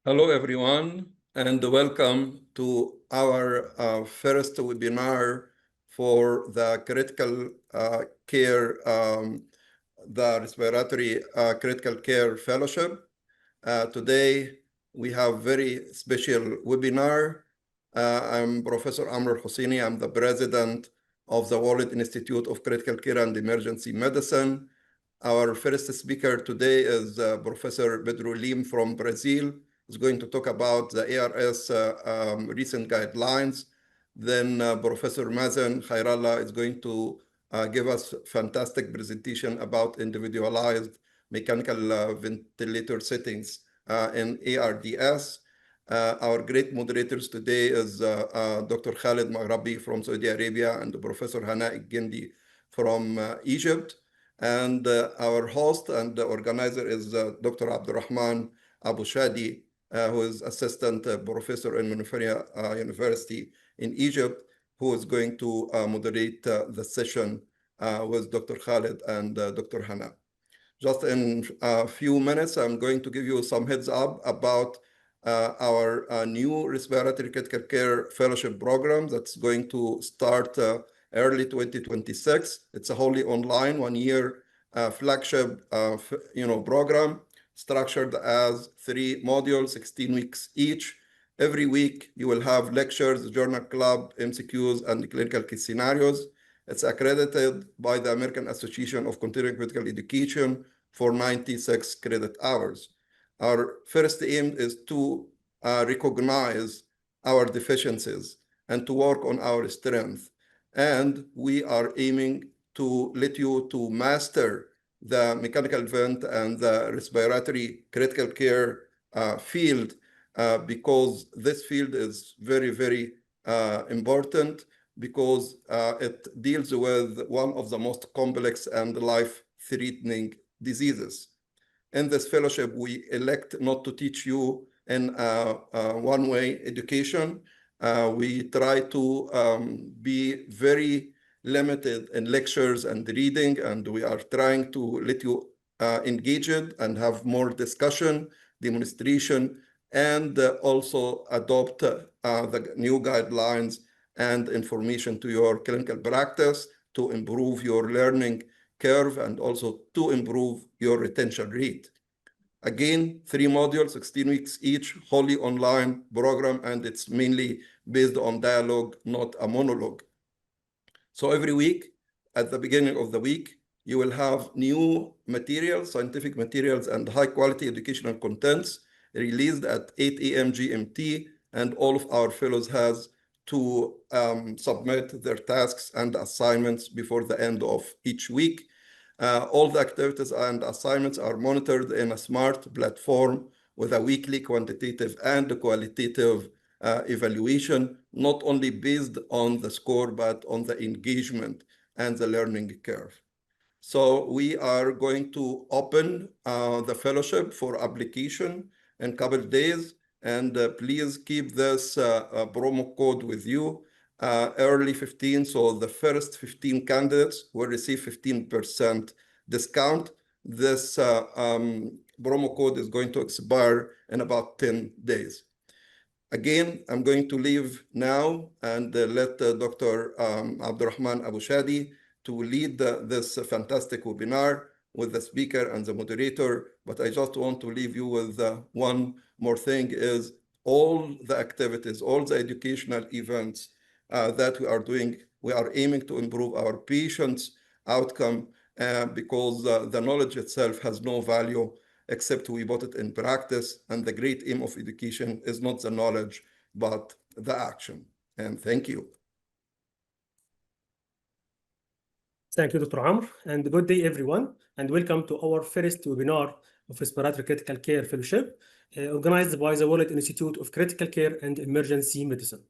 Hello, everyone, and welcome to our first webinar for the critical care, the Respiratory Critical Care Fellowship. Today, we have very special webinar. I'm Professor Amr El-Husseini. I'm the president of the World Institute of Critical Care and Emergency Medicine. Our first speaker today is Professor Pedro Leme from Brazil. Is going to talk about the ARDS recent guidelines. Then Professor Mazen Kherallah is going to give us a fantastic presentation about individualized mechanical ventilator settings in ARDS. Our great moderators today is Dr. Khalid Maghrabi from Saudi Arabia and Professor Hanaa Algendy from Egypt. And our host and organizer is Dr. Abdelrahman Aboshady, who is assistant professor in Manufacturing University in Egypt, who is going to moderate the session with Dr. Khalid and Dr. Hanaa. Just in a few minutes, I'm going to give you some heads up about our new Respiratory Critical Care Fellowship program that's going to start early 2026. It's a wholly online, one-year flagship program, structured as 3 modules, 16 weeks each. Every week, you will have lectures, journal club, MCQs, and clinical case scenarios. It's accredited by the American Association of Continuing Critical Education for 96 credit hours. Our first aim is to recognize our deficiencies and to work on our strength. And we are aiming to let you to master the mechanical vent and the respiratory critical care field because this field is very, very important because it deals with one of the most complex and life-threatening diseases. In this fellowship, we elect not to teach you in one-way education. We try to be very limited in lectures and reading, and we are trying to let you engage it and have more discussion, demonstration, and also adopt the new guidelines and information to your clinical practice to improve your learning curve and also to improve your retention rate. Again, 3 modules, 16 weeks each, wholly online program, and it's mainly based on dialogue, not a monologue. So every week, at the beginning of the week, you will have new materials, scientific materials, and high-quality educational contents released at 8 a.m. GMT, and all of our fellows has to submit their tasks and assignments before the end of each week. All the activities and assignments are monitored in a smart platform with a weekly quantitative and qualitative evaluation, not only based on the score, but on the engagement and the learning curve. So we are going to open the fellowship for application in a couple of days, and please keep this promo code with you, early 15. So the first 15 candidates will receive 15% discount. This promo code is going to expire in about 10 days. Again, I'm going to leave now and let Dr. Abdelrahman Aboshady to lead this fantastic webinar with the speaker and the moderator. But I just want to leave you with one more thing is all the activities, all the educational events that we are doing, we are aiming to improve our patients' outcome because the knowledge itself has no value except we put it in practice. And the great aim of education is not the knowledge, but the action. And thank you. Thank you, Dr. Amr, and good day, everyone, and welcome to our first webinar of Respiratory Critical Care Fellowship, organized by the World Institute of Critical Care and Emergency Medicine.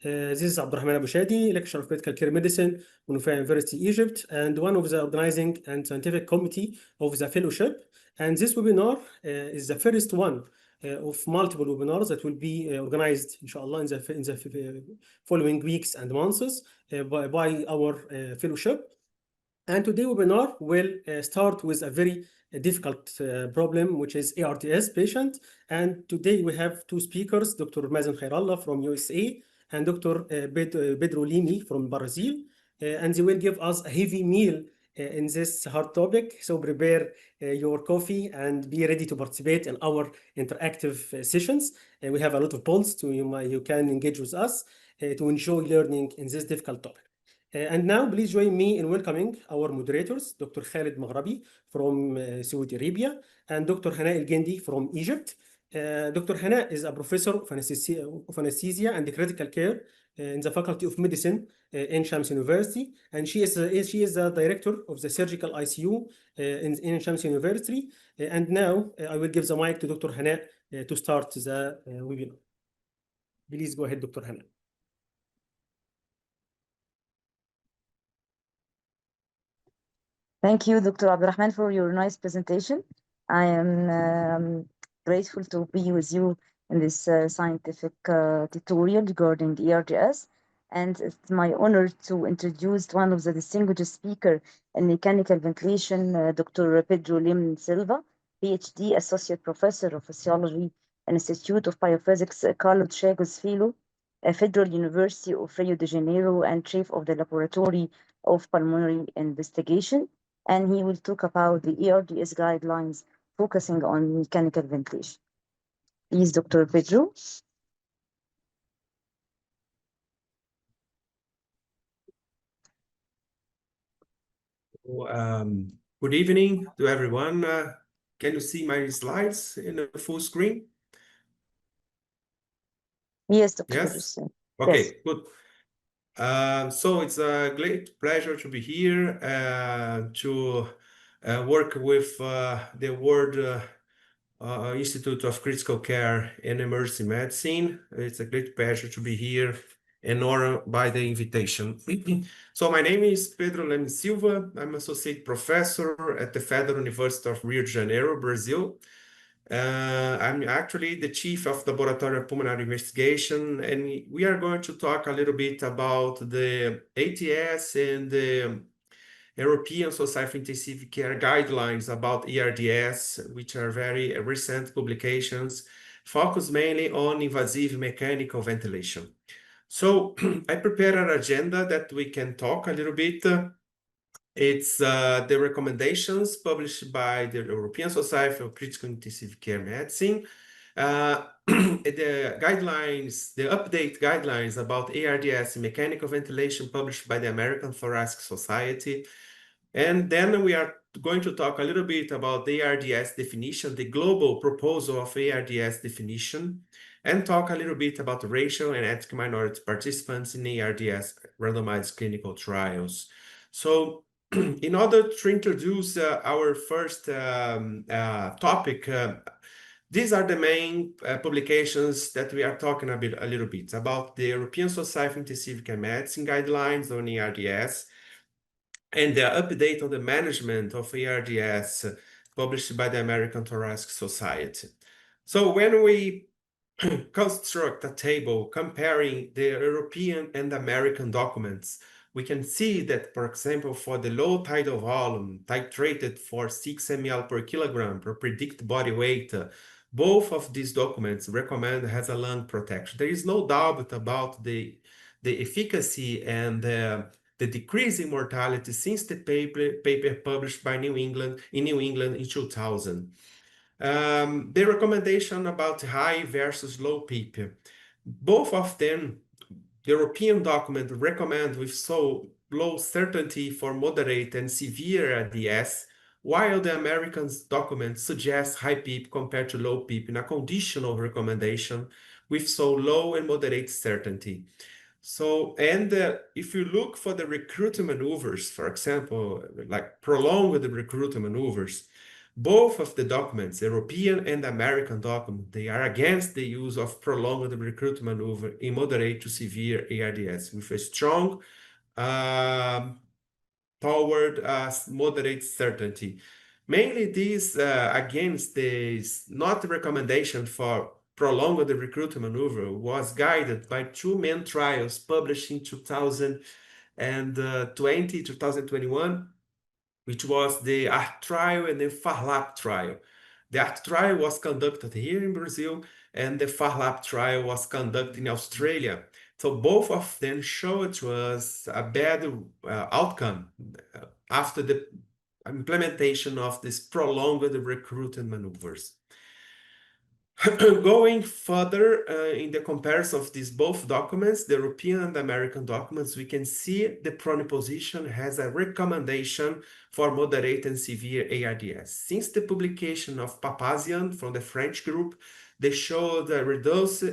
This is Abdelrahman Aboshady, lecturer of Critical Care Medicine, Manufacturing University, Egypt, and one of the organizing and scientific committee of the fellowship. And this webinar is the first one of multiple webinars that will be organized, inshallah, in the following weeks and months by our fellowship. And today's webinar will start with a very difficult problem, which is ARDS patient. And today we have two speakers, Dr. Mazen Kherallah from USA and Dr. Pedro Leme from Brazil. And they will give us a heavy meal in this hard topic. So prepare your coffee and be ready to participate in our interactive sessions. We have a lot of polls, so you can engage with us to enjoy learning in this difficult topic. And now please join me in welcoming our moderators, Dr. Khalid Maghrabi from Saudi Arabia and Dr. Hanaa Algendy from Egypt. Dr. Hanaa is a professor of anesthesia and critical care in the Faculty of Medicine in Shams University, and she is the director of the surgical ICU in Shams University. And now I will give the mic to Dr. Hanaa to start the webinar. Please go ahead, Dr. Hanaa. Thank you, Dr. Abdelrahman, for your nice presentation. I am grateful to be with you in this scientific tutorial regarding ARDS. And it's my honor to introduce one of the distinguished speakers in mechanical ventilation, Dr. Pedro Leme Silva, PhD, Associate Professor of Physiology and Institute of Biophysics, Carlos Chagos Fellow, Federal University of Rio de Janeiro, and Chief of the Laboratory of Pulmonary Investigation. And he will talk about the ARDS guidelines focusing on mechanical ventilation. Please, Dr. Pedro. Good evening to everyone. Can you see my slides in the full screen? Yes, Dr. Yes? Pedro. Okay, Yes. good. So it's a great pleasure to be here to work with the World Institute of Critical Care and Emergency Medicine. It's a great pleasure to be here and honored by the invitation. So my name is Pedro Leme Silva. I'm Associate Professor at the Federal University of Rio de Janeiro, Brazil. I'm actually the Chief of the Laboratory of Pulmonary Investigation, and we are going to talk a little bit about the ATS and the European Society of Intensive Care guidelines about ARDS, which are very recent publications, focus mainly on invasive mechanical ventilation. So I prepared an agenda that we can talk a little bit. It's the recommendations published by the European Society of Critical Intensive Care Medicine, the guidelines, the update guidelines about ARDS and mechanical ventilation published by the American Thoracic Society. And then we are going to talk a little bit about the ARDS definition, the global proposal of ARDS definition, and talk a little bit about racial and ethnic minority participants in ARDS randomized clinical trials. So in order to introduce our first topic, these are the main publications that we are talking a little bit about the European Society of Intensive Care Medicine guidelines on ARDS and the update on the management of ARDS published by the American Thoracic Society. So when we construct a table comparing the European and American documents, we can see that, for example, for the low tidal volume titrated for 6 ml per kilogram per predicted body weight, both of these documents recommend has a lung protection. There is no doubt about the efficacy and the decrease in mortality since the paper published by New England in 2000. The recommendation about high versus low PEEP. Both of them, the European document recommend with so low certainty for moderate and severe ARDS, while the American document suggests high PEEP compared to low PEEP in a conditional recommendation with so low and moderate certainty. So, and if you look for the recruitment maneuvers, for example, like prolonged recruitment maneuvers, both of the documents, European and American document, they are against the use of prolonged recruitment maneuver in moderate to severe ARDS with a strong toward moderate certainty. Mainly these against this not recommendation for prolonged recruitment maneuver was guided by two main trials published in 2020, 2021 which was the ARDS trial and the Kherallah trial. The ARDS trial was conducted here in Brazil, and the Kherallah trial was conducted in Australia. So both of them showed to us a bad outcome after the implementation of this prolonged recruitment maneuvers. Going further in the comparison of these both documents, the European and American documents, we can see the prone position has a recommendation for moderate and severe ARDS. Since the publication of Papazian from the French group, they showed a reduced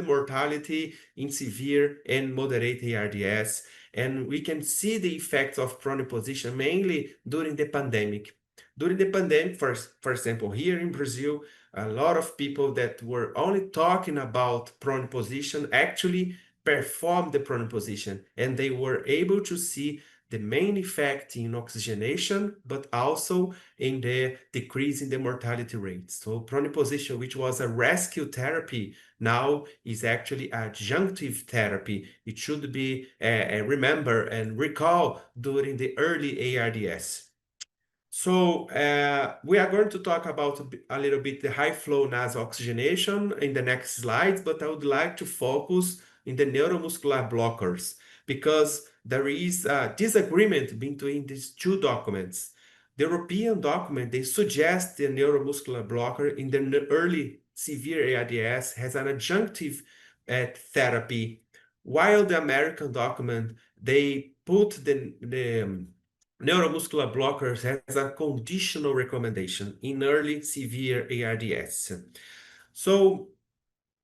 mortality in severe and moderate ARDS, and we can see the effects of prone position mainly during the pandemic. During the pandemic, for example, here in Brazil, a lot of people that were only talking about prone position actually performed the prone position, and they were able to see the main effect in oxygenation, but also in the decrease in the mortality rate. So prone position, which was a rescue therapy, now is actually adjunctive therapy. It should be remembered and recalled during the early ARDS. So we are going to talk about a little bit the high flow nasal oxygenation in the next slides, but I would like to focus in the neuromuscular blockers because there is a disagreement between these two documents. The European document, they suggest the neuromuscular blocker in the early severe ARDS has an adjunctive therapy, while the American document, they put the neuromuscular blockers has a conditional recommendation in early severe ARDS. So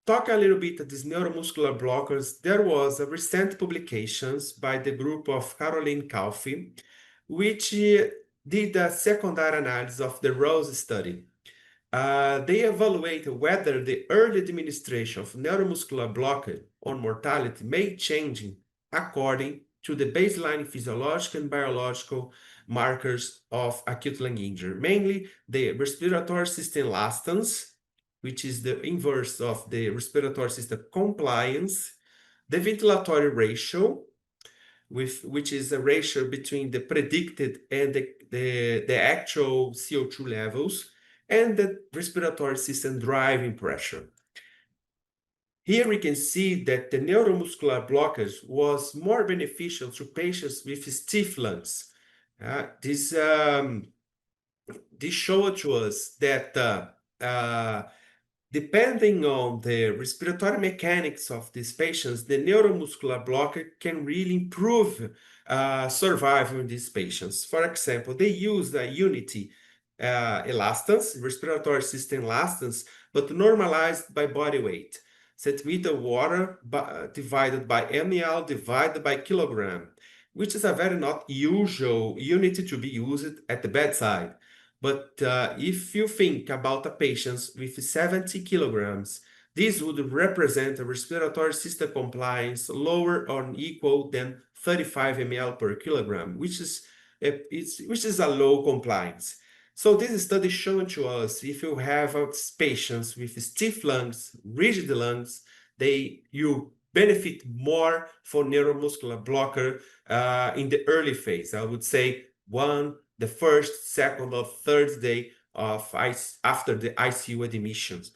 talk a little bit of these neuromuscular blockers. There was a recent publications by the group of Caroline Calfee, which did a secondary analysis of the ROSE study. They evaluated whether the early administration of neuromuscular blocker on mortality may change according to the baseline physiological and biological markers of acute lung injury, mainly the respiratory system elastance, which is the inverse of the respiratory system compliance, the ventilatory ratio, which is a ratio between the predicted and the actual CO2 levels, and the respiratory system driving pressure. Here we can see that the neuromuscular blockers was more beneficial to patients with stiff lungs. This showed to us that depending on the respiratory mechanics of these patients, the neuromuscular blocker can really improve survival in these patients. For example, they use the unity elastance, respiratory system elastance, but normalized by body weight, centiliter water divided by ml divided by kilogram, which is a very not usual unit to be used at the bedside. But if you think about a patient with 70 kilograms, this would represent a respiratory system compliance lower or equal than 35 ml per kilogram, which is a low compliance. So this study showing to us if you have patients with stiff lungs, rigid lungs, you benefit more for neuromuscular blocker in the early phase. I would say the first, second, or third day after the ICU admissions.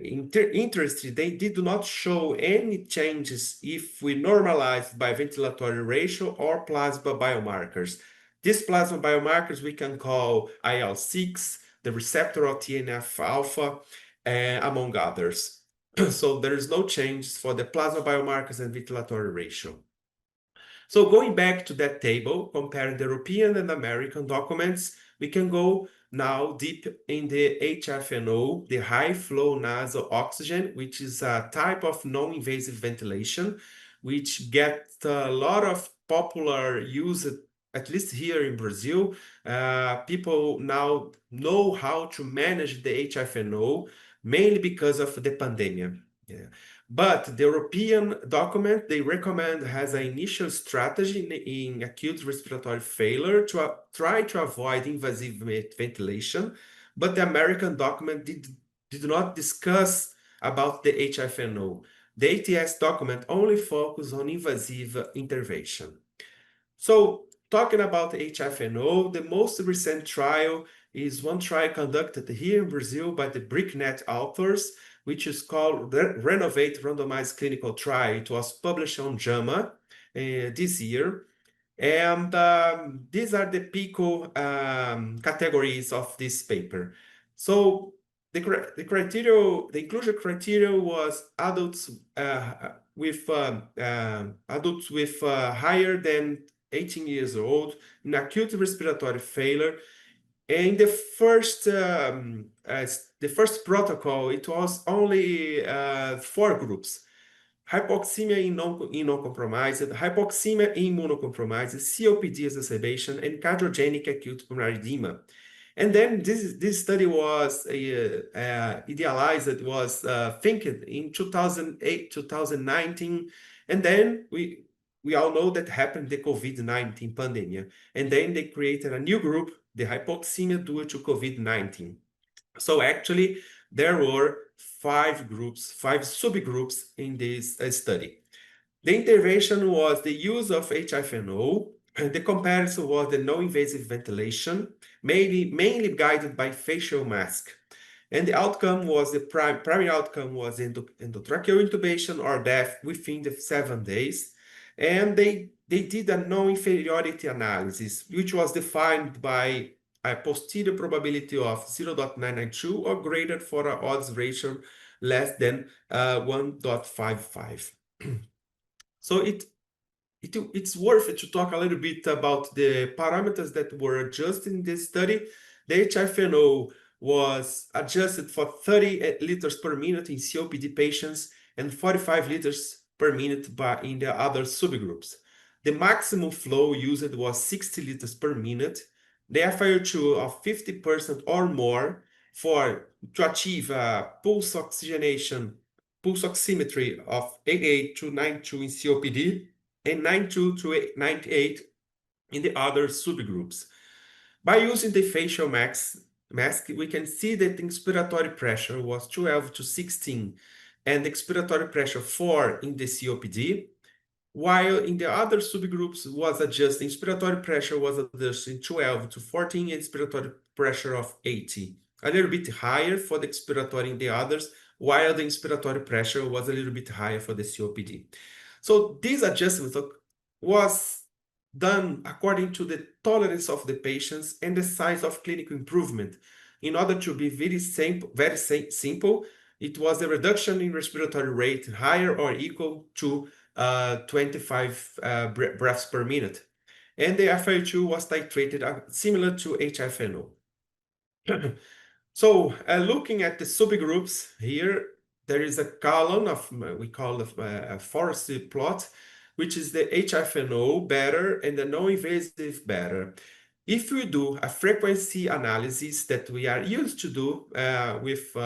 Interesting, they did not show any changes if we normalized by ventilatory ratio or plasma biomarkers. These plasma biomarkers we can call IL-6, the receptor of TNF-alpha, among others. So there is no change for the plasma biomarkers and ventilatory ratio. So going back to that table, comparing the European and American documents, we can go now deep in the HFNO, the high flow nasal oxygen, which is a type of non-invasive ventilation, which gets a lot of popular use, at least here in Brazil. People now know how to manage the HFNO, mainly because of the pandemic. Yeah. But the European document, they recommend has an initial strategy in acute respiratory failure to try to avoid invasive ventilation. But the American document did not discuss about the HFNO. The ATS document only focused on invasive intervention. So talking about HFNO, the most recent trial is one trial conducted here in Brazil by the BRICnet authors, which is called the Renovate Randomized Clinical Trial. It was published on JAMA this year. And these are the PICO categories of this paper. So the inclusion criteria was adults with higher than 18 years old in acute respiratory failure. And the first protocol, it was only 4 groups: hypoxemia in non-compromised, hypoxemia in immunocompromised, COPD exacerbation, and cardiogenic acute pulmonary edema. And then this study was idealized. It was thinking in 2008, 2019, and then we all know that happened the COVID-19 pandemic, and then they created a new group, the hypoxemia due to COVID-19. So actually, there were 5 subgroups in this study. The intervention was the use of HFNO, and the comparison was the non-invasive ventilation, mainly guided by facial mask. And the outcome was, the primary outcome was endotracheal intubation or death within the 7 days. And they did a non-inferiority analysis, which was defined by a posterior probability of 0.992 or greater for an odds ratio less than 1.55. So it's worth it to talk a little bit about the parameters that were adjusted in this study. The HFNO was adjusted for 30 liters per minute in COPD patients and 45 liters per minute in the other subgroups. The maximum flow used was 60 liters per minute. The FiO2 of 50% or more to achieve a pulse oximetry of 88 to 92 in COPD and 92 to 98 in the other subgroups. By using the facial mask, we can see that the inspiratory pressure was 12 to 16 and the expiratory pressure 4 in the COPD, while in the other subgroups was adjusted, inspiratory pressure was adjusted 12 to 14 and inspiratory pressure of 80. A little bit higher for the expiratory in the others, while the inspiratory pressure was a little bit higher for the COPD. So this adjustment was done according to the tolerance of the patients and the size of clinical improvement. In order to be very simple, it was a reduction in respiratory rate higher or equal to 25 breaths per minute. And the FiO2 was titrated similar to HFNO. So looking at the subgroups here, there is a column of, we call a forest plot, which is the HFNO better and the non-invasive better. If we do a frequency analysis that we are used to do with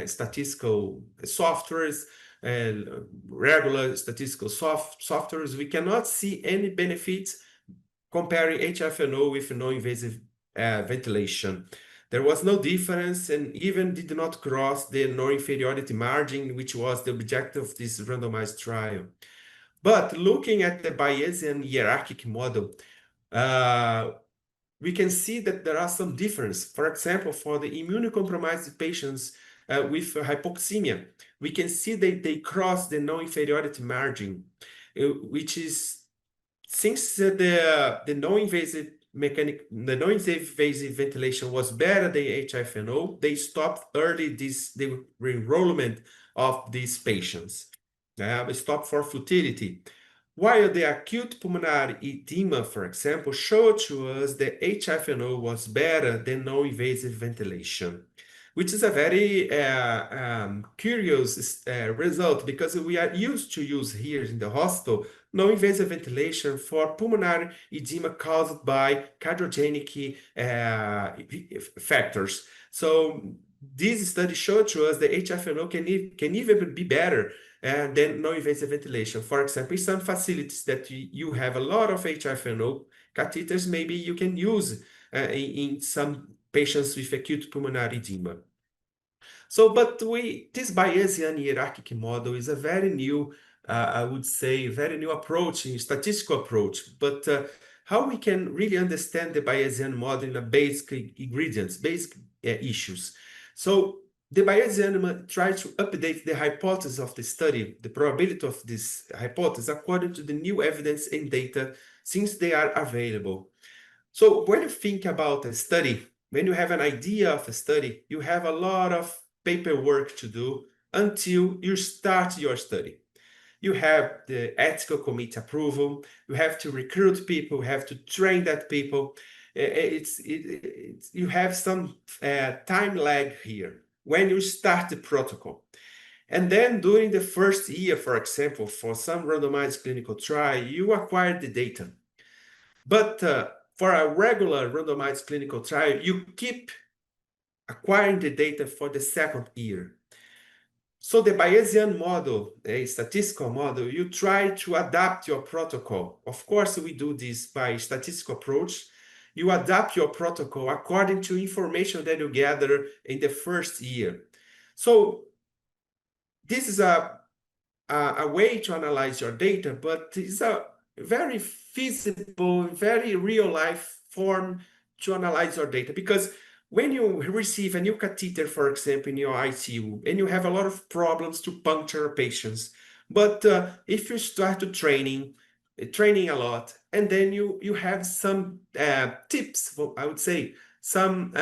statistical softwares and regular statistical softwares, we cannot see any benefits comparing HFNO with non-invasive ventilation. There was no difference and even did not cross the non-inferiority margin, which was the objective of this randomized trial. But looking at the Bayesian hierarchic model, we can see that there are some difference. For example, for the immunocompromised patients with hypoxemia, we can see that they cross the non-inferiority margin, which is, since the non-invasive ventilation was better than HFNO, they stopped early the enrollment of these patients. Stopped for futility. While the acute pulmonary edema, for example, showed to us that HFNO was better than non-invasive ventilation, which is a very curious result, because we are used to use here in the hospital non-invasive ventilation for pulmonary edema caused by cardiogenic factors. So this study showed to us that HFNO can even be better than non-invasive ventilation. For example, in some facilities that you have a lot of HFNO catheters, maybe you can use in some patients with acute pulmonary edema. So, but this Bayesian hierarchic model is a very new, I would say, very new approach, statistical approach. But how we can really understand the Bayesian model in a basic ingredients, basic issues. So the Bayesian tries to update the hypothesis of the study, the probability of this hypothesis, according to the new evidence and data since they are available. So when you think about a study, when you have an idea of a study, you have a lot of paperwork to do until you start your study. You have the ethical committee approval, you have to recruit people, you have to train that people. You have some time lag here when you start the protocol. And then during the first year, for example, for some randomized clinical trial, you acquire the data. But for a regular randomized clinical trial, you keep acquiring the data for the second year. So the Bayesian model, a statistical model, you try to adapt your protocol. Of course, we do this by statistical approach. You adapt your protocol according to information that you gather in the first year. So this is a way to analyze your data, but it's a very feasible, very real-life form to analyze your data, because when you receive a new catheter, for example, in your ICU, and you have a lot of problems to puncture patients, but if you start to training a lot, and then you have some tips, well, I would say, some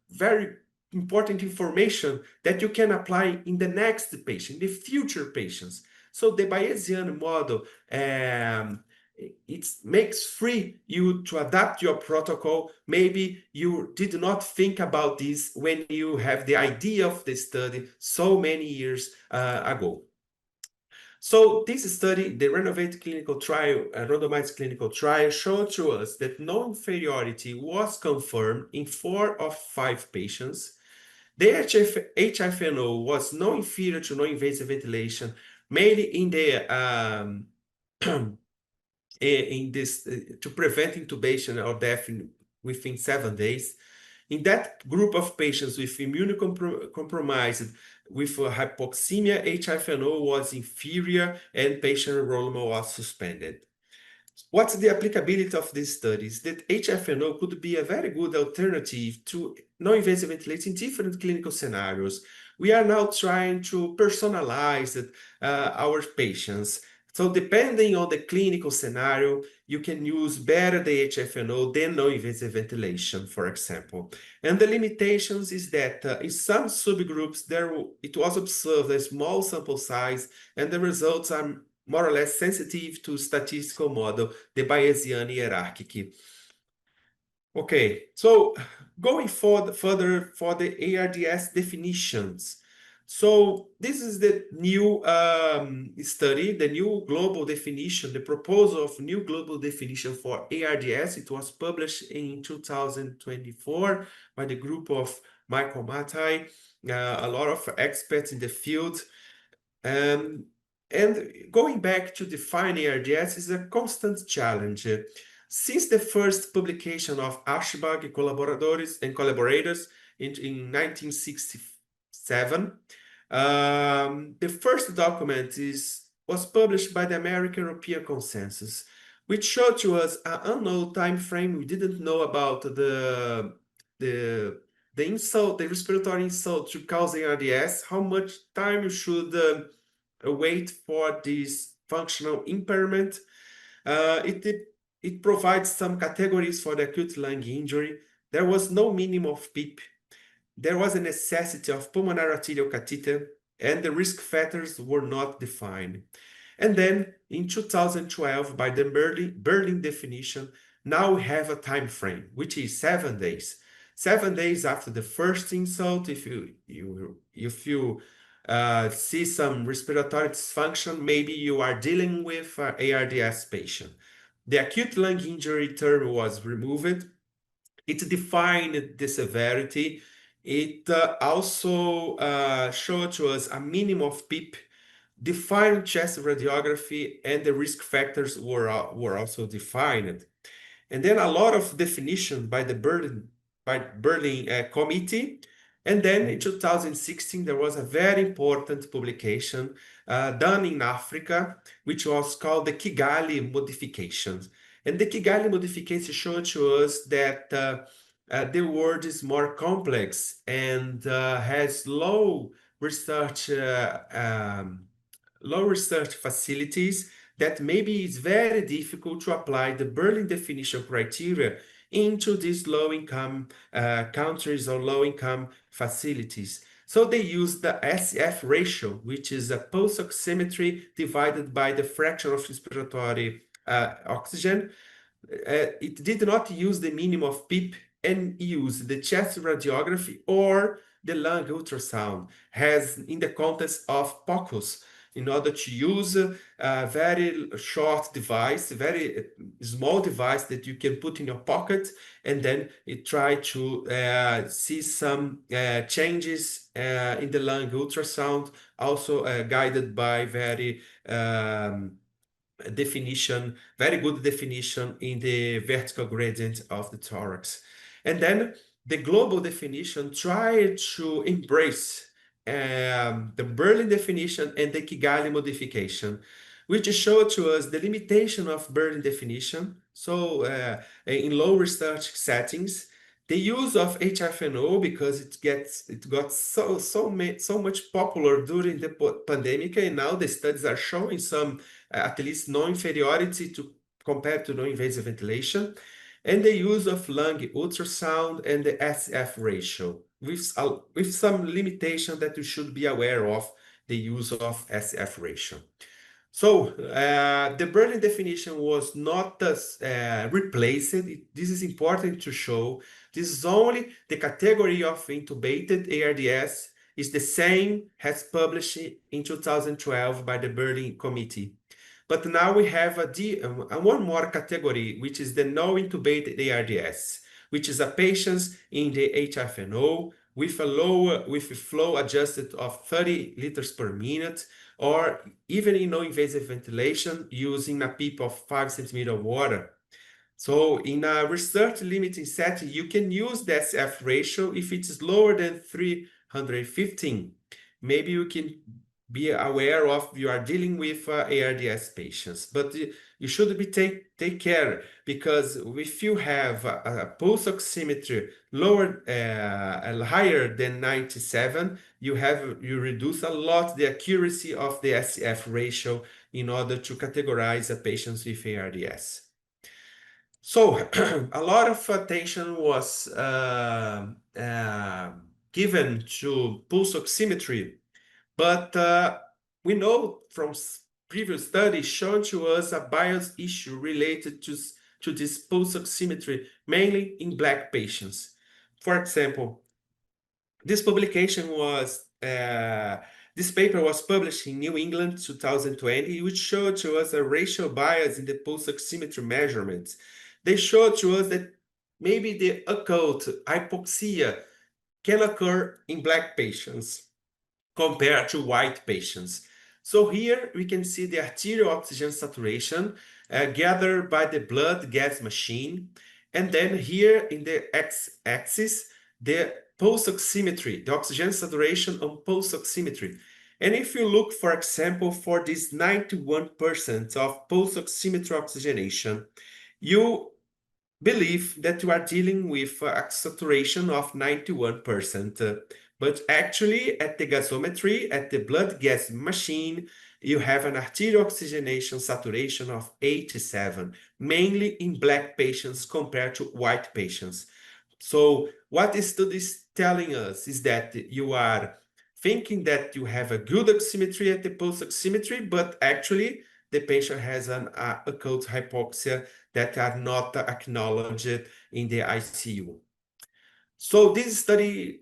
very important information that you can apply in the next patient, the future patients. So the Bayesian model, it makes free you to adapt your protocol. Maybe you did not think about this when you have the idea of the study so many years ago. So this study, the Renovate clinical trial, randomized clinical trial, showed to us that non-inferiority was confirmed in 4 of 5 patients. The HFNO was non-inferior to non-invasive ventilation, mainly in the in this to prevent intubation or death within 7 days. In that group of patients with immunocompromised with hypoxemia, HFNO was inferior and patient enrollment was suspended. What's the applicability of these studies? That HFNO could be a very good alternative to non-invasive ventilation in different clinical scenarios. We are now trying to personalize our patients. So depending on the clinical scenario, you can use better the HFNO than non-invasive ventilation, for example. And the limitations is that in some subgroups, it was observed a small sample size, and the results are more or less sensitive to statistical model, the Bayesian hierarchy. Okay, so going further for the ARDS definitions. So this is the new study, the new global definition, the proposal of new global definition for ARDS. It was published in 2024 by the group of Michael Matai, a lot of experts in the field. And going back to define ARDS is a constant challenge. Since the first publication of Ashbag and collaborators in 1967, the first document was published by the American European Consensus, which showed to us an unknown time frame. We didn't know about the insult, the respiratory insult to cause ARDS, how much time you should wait for this functional impairment. It provides some categories for the acute lung injury. There was no minimum of PEEP. There was a necessity of pulmonary arterial catheter, and the risk factors were not defined. And then in 2012, by the Berlin definition, now we have a time frame, which is 7 days. 7 days after the first insult, if you see some respiratory dysfunction, maybe you are dealing with an ARDS patient. The acute lung injury term was removed. It defined the severity. It also showed to us a minimum of PEEP, defined chest radiography, and the risk factors were also defined. And then a lot of definition by the Berlin committee. And then in 2016, there was a very important publication done in Africa, which was called the Kigali modifications. And the Kigali modification showed to us that the world is more complex and has low research facilities that maybe it's very difficult to apply the Berlin definition criteria into these low-income countries or low-income facilities. So they use the SF ratio, which is a pulse oximetry divided by the fraction of respiratory oxygen. It did not use the minimum of PEEP and use the chest radiography or the lung ultrasound, as in the context of POCUS, in order to use a very short device, a very small device that you can put in your pocket, and then it try to see some changes in the lung ultrasound, also guided by very very good definition in the vertical gradient of the thorax. And then the global definition tried to embrace the Berlin definition and the Kigali modification, which showed to us the limitation of Berlin definition. So in low research settings, the use of HFNO, because it got so much popular during the pandemic, and now the studies are showing some at least non-inferiority compared to non-invasive ventilation, and the use of lung ultrasound and the SF ratio, with some limitation that you should be aware of the use of SF ratio. So the Berlin definition was not replaced. This is important to show. This is only the category of intubated ARDS is the same as published in 2012 by the Berlin Committee. But now we have one more category, which is the no-intubated ARDS, which is a patients in the HFNO with a flow adjusted of 30 liters per minute, or even in no-invasive ventilation using a PEEP of 5 centimeters of water. So in a research limiting setting, you can use the SF ratio if it is lower than 315. Maybe you can be aware of you are dealing with ARDS patients, but you should be take care, because if you have a pulse oximetry higher than 97, you reduce a lot the accuracy of the SF ratio in order to categorize a patients with ARDS. So a lot of attention was given to pulse oximetry. But we know from previous studies shown to us a bias issue related to this pulse oximetry, mainly in Black patients. For example, this paper was published in New England 2020, which showed to us a racial bias in the pulse oximetry measurements. They showed to us that maybe the occult hypoxia can occur in Black patients compared to white patients. So here we can see the arterial oxygen saturation gathered by the blood gas machine. And then here in the x-axis, the pulse oximetry, the oxygen saturation on pulse oximetry. And if you look, for example, for this 91% of pulse oximetry oxygenation, you believe that you are dealing with a saturation of 91%. But actually, at the gasometry, at the blood gas machine, you have an arterial oxygenation saturation of 87, mainly in Black patients compared to white patients. So what this study is telling us is that you are thinking that you have a good oximetry at the pulse oximetry, but actually the patient has an occult hypoxia that are not acknowledged in the ICU. So this study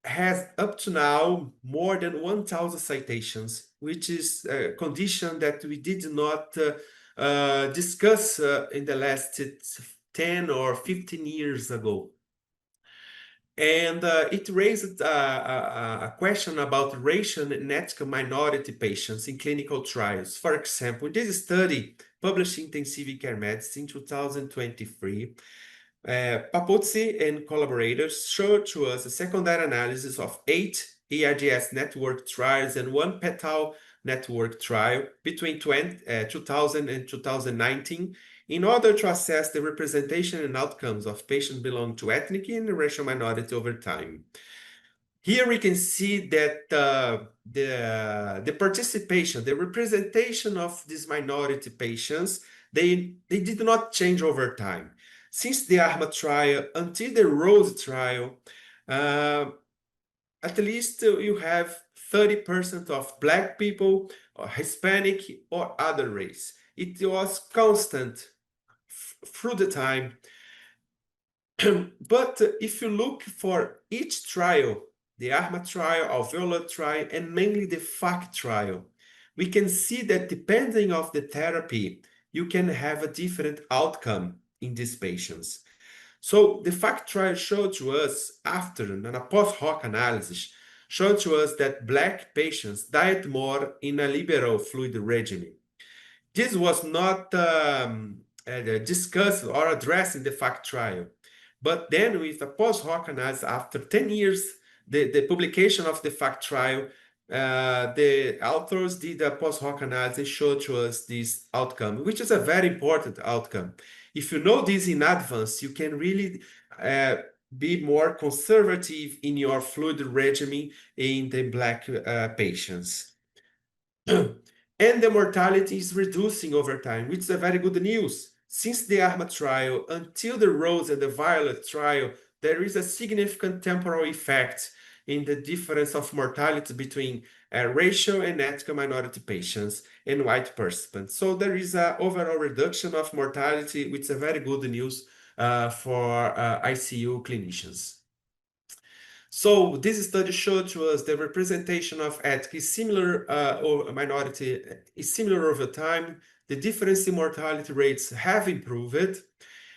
has up to now more than 1,000 citations, which is a condition that we did not discuss in the last 10 or 15 years ago. And it raised a question about racial and ethnic minority patients in clinical trials. For example, this study published in Intensive Care Medicine in 2023, Papuzzi and collaborators showed to us a secondary analysis of 8 ARDS network trials and 1 PETAL network trial between 2000 and 2019 in order to assess the representation and outcomes of patients belonging to ethnic and racial minority over time. Here we can see that the participation, the representation of these minority patients, they did not change over time. Since the ARMA trial until the ROSE trial, at least you have 30% of Black people, or Hispanic, or other race. It was constant through the time. But if you look for each trial, the ARMA trial, alveolar trial, and mainly the FAC trial, we can see that depending on the therapy, you can have a different outcome in these patients. So the FAC trial showed to us, after a post-hoc analysis, showed to us that Black patients died more in a liberal fluid regimen. This was not discussed or addressed in the FAC trial. But then with a post-hoc analysis, after 10 years, the publication of the FAC trial, the authors did a post-hoc analysis, showed to us this outcome, which is a very important outcome. If you know this in advance, you can really be more conservative in your fluid regimen in the Black patients. And the mortality is reducing over time, which is a very good news. Since the ARMA trial until the ROSE and the VIOLET trial, there is a significant temporal effect in the difference of mortality between racial and ethnic minority patients and white participants. So there is an overall reduction of mortality, which is a very good news for ICU clinicians. So this study showed to us the representation of ethnic is similar or minority is similar over time. The difference in mortality rates have improved,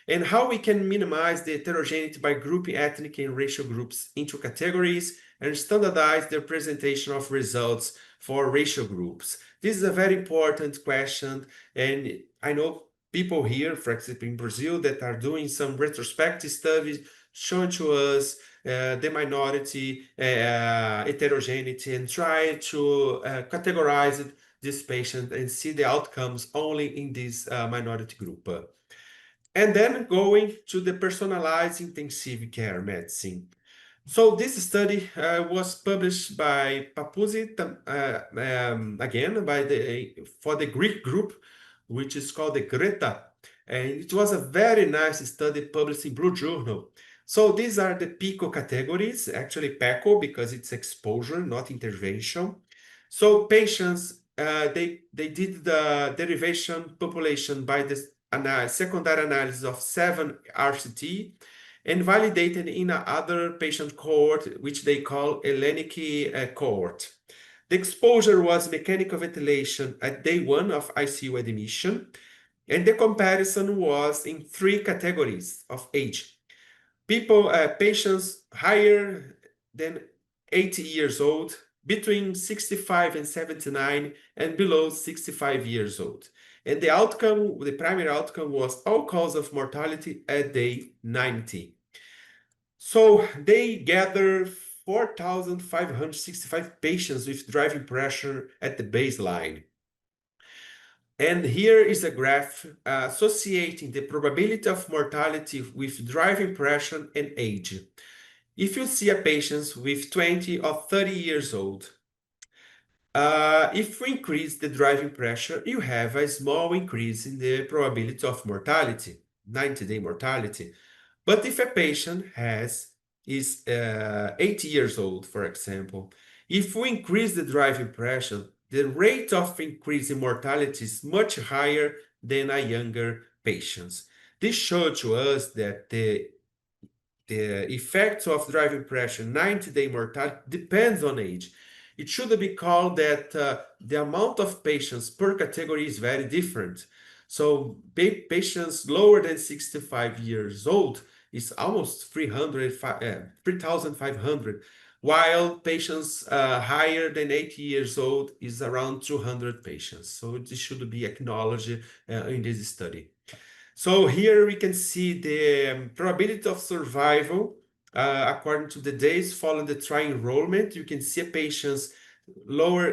and how we can minimize the heterogeneity by grouping ethnic and racial groups into categories and standardize the presentation of results for racial groups. This is a very important question, and I know people here, for example, in Brazil, that are doing some retrospective studies showing to us the minority heterogeneity and try to categorize this patient and see the outcomes only in this minority group. And then going to the personalized intensive care medicine. So this study was published by Papuzzi, again, for the Greek group, which is called the Greta. And it was a very nice study published in Blue Journal. So these are the PICO categories, actually PECO, because it's exposure, not intervention. So patients, they did the derivation population by the secondary analysis of 7 RCT and validated in another patient cohort, which they call Hellenic cohort. The exposure was mechanical ventilation at day 1 of ICU admission, and the comparison was in 3 categories of age. Patients higher than 80 years old, between 65 and 79, and below 65 years old. And the outcome, the primary outcome was all cause of mortality at day 90. So they gathered 4,565 patients with driving pressure at the baseline. And here is a graph associating the probability of mortality with driving pressure and age. If you see a patient with 20 or 30 years old, if we increase the driving pressure, you have a small increase in the probability of mortality, 90-day mortality. But if a patient is 80 years old, for example, if we increase the driving pressure, the rate of increase in mortality is much higher than a younger patients. This showed to us that the effects of driving pressure, 90-day mortality, depends on age. It should be called that the amount of patients per category is very different. So patients lower than 65 years old is almost 3,500, while patients higher than 80 years old is around 200 patients. So this should be acknowledged in this study. So here we can see the probability of survival according to the days following the trial enrollment. You can see patients lower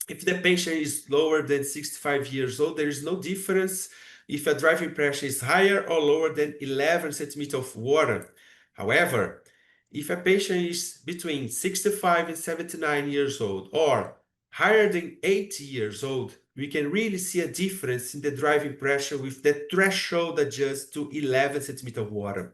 If the patient is lower than 65 years old, there is no difference if a driving pressure is higher or lower than 11 centimeters of water. However, if a patient is between 65 and 79 years old or higher than 80 years old, we can really see a difference in the driving pressure with the threshold adjusted to 11 centimeters of water.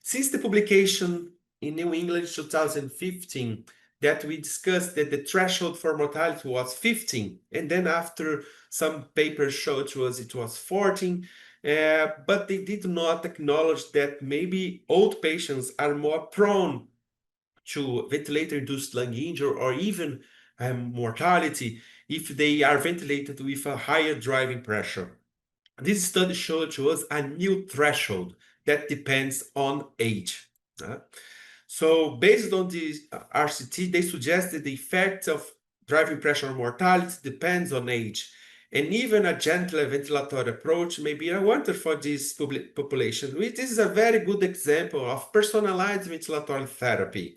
Since the publication in New England 2015, that we discussed that the threshold for mortality was 15, and then after some papers showed to us it was 14, but they did not acknowledge that maybe old patients are more prone to ventilator-induced lung injury or even mortality if they are ventilated with a higher driving pressure. This study showed to us a new threshold that depends on age. So based on this RCT, they suggested the effect of driving pressure on mortality depends on age. And even a gentler ventilatory approach may be wanted for this population. This is a very good example of personalized ventilatory therapy.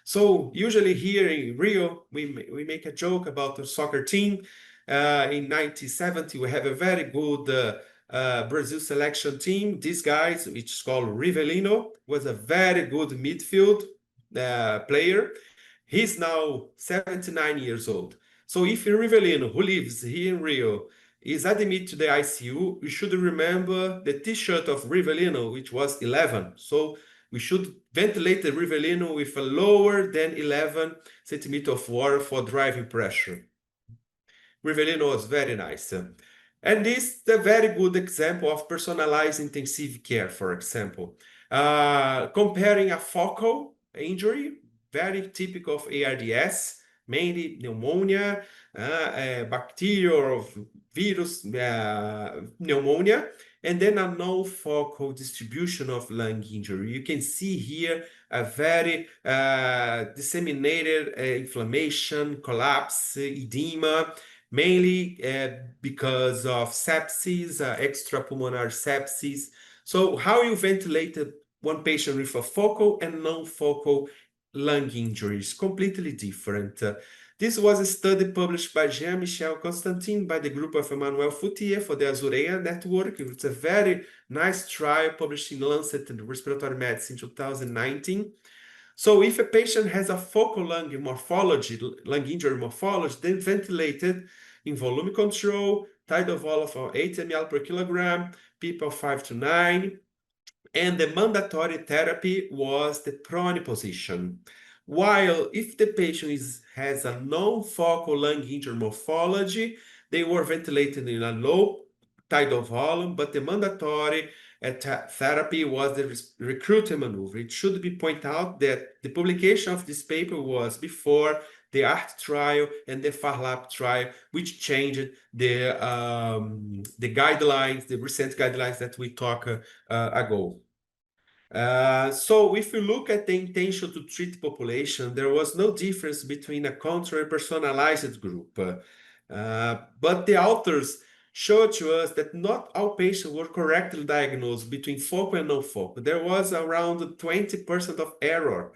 So usually here in Rio, we make a joke about the soccer team. In 1970, we have a very good Brazil selection team. These guys, which is called Rivellino, was a very good midfield player. He's now 79 years old. So if Rivellino, who lives here in Rio, is admitted to the ICU, we should remember the t-shirt of Rivellino, which was 11. So we should ventilate the Rivellino with a lower than 11 centimeters of water for driving pressure. Rivellino was very nice. And this is a very good example of personalized intensive care, for example. Comparing a focal injury, very typical of ARDS, mainly pneumonia, bacterial or virus pneumonia, and then a non-focal distribution of lung injury. You can see here a very disseminated inflammation, collapse, edema, mainly because of sepsis, extrapulmonary sepsis. So how you ventilated one patient with a focal and non-focal lung injury is completely different. This was a study published by Jean-Michel Constantin by the group of Emmanuel Foutier for the Azurea Network. It's a very nice trial published in Lancet Respiratory Medicine in 2019. So if a patient has a focal lung morphology, lung injury morphology, then ventilated in volume control, tidal volume of 8 ml per kilogram, people 5 to 9, and the mandatory therapy was the prone position. While if the patient has a non-focal lung injury morphology, they were ventilated in a low tidal volume, but the mandatory therapy was the recruitment maneuver. It should be pointed out that the publication of this paper was before the ART trial and the FARLAP trial, which changed the guidelines, the recent guidelines that we talked ago. So if you look at the intention to treat population, there was no difference between a control and personalized group. But the authors showed to us that not all patients were correctly diagnosed between focal and non-focal. There was around 20% of error.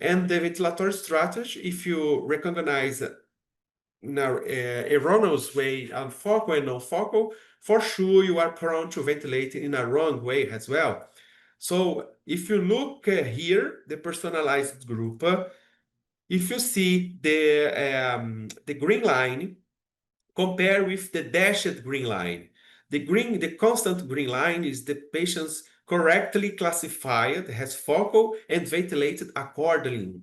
And the ventilatory strategy, if you recognize in an erroneous way on focal and non-focal, for sure you are prone to ventilate in a wrong way as well. So if you look here, the personalized group, if you see the green line, compare with the dashed green line. The constant green line is the patients correctly classified, has focal and ventilated accordingly.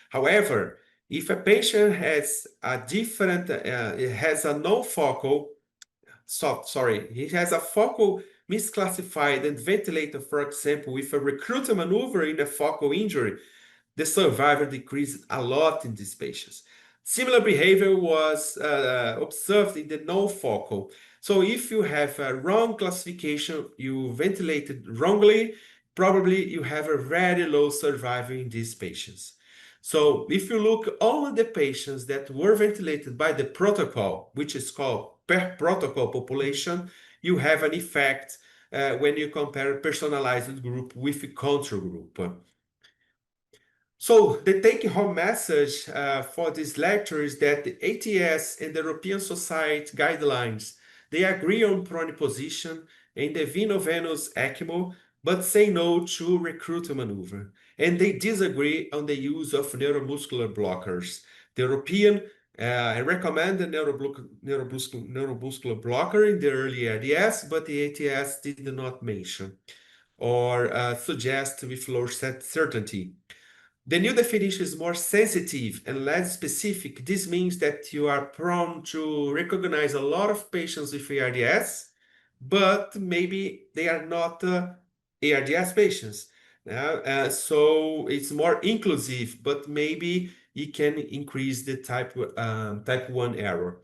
However, if a patient has a different, has a non-focal, he has a focal misclassified and ventilated, for example, with a recruitment maneuver in a focal injury, the survival decreased a lot in these patients. Similar behavior was observed in the non-focal. So if you have a wrong classification, you ventilated wrongly, probably you have a very low survival in these patients. So if you look all of the patients that were ventilated by the protocol, which is called per protocol population, you have an effect when you compare personalized group with a control group. So the take-home message for this lecture is that the ATS and the European Society guidelines, they agree on prone position and the veno-venous ECMO, but say no to recruit maneuver. And they disagree on the use of neuromuscular blockers. The European recommend the neuromuscular blocker in the early ARDS, but the ATS did not mention or suggest with low certainty. The new definition is more sensitive and less specific. This means that you are prone to recognize a lot of patients with ARDS, but maybe they are not ARDS patients. So it's more inclusive, but maybe it can increase the type 1 error.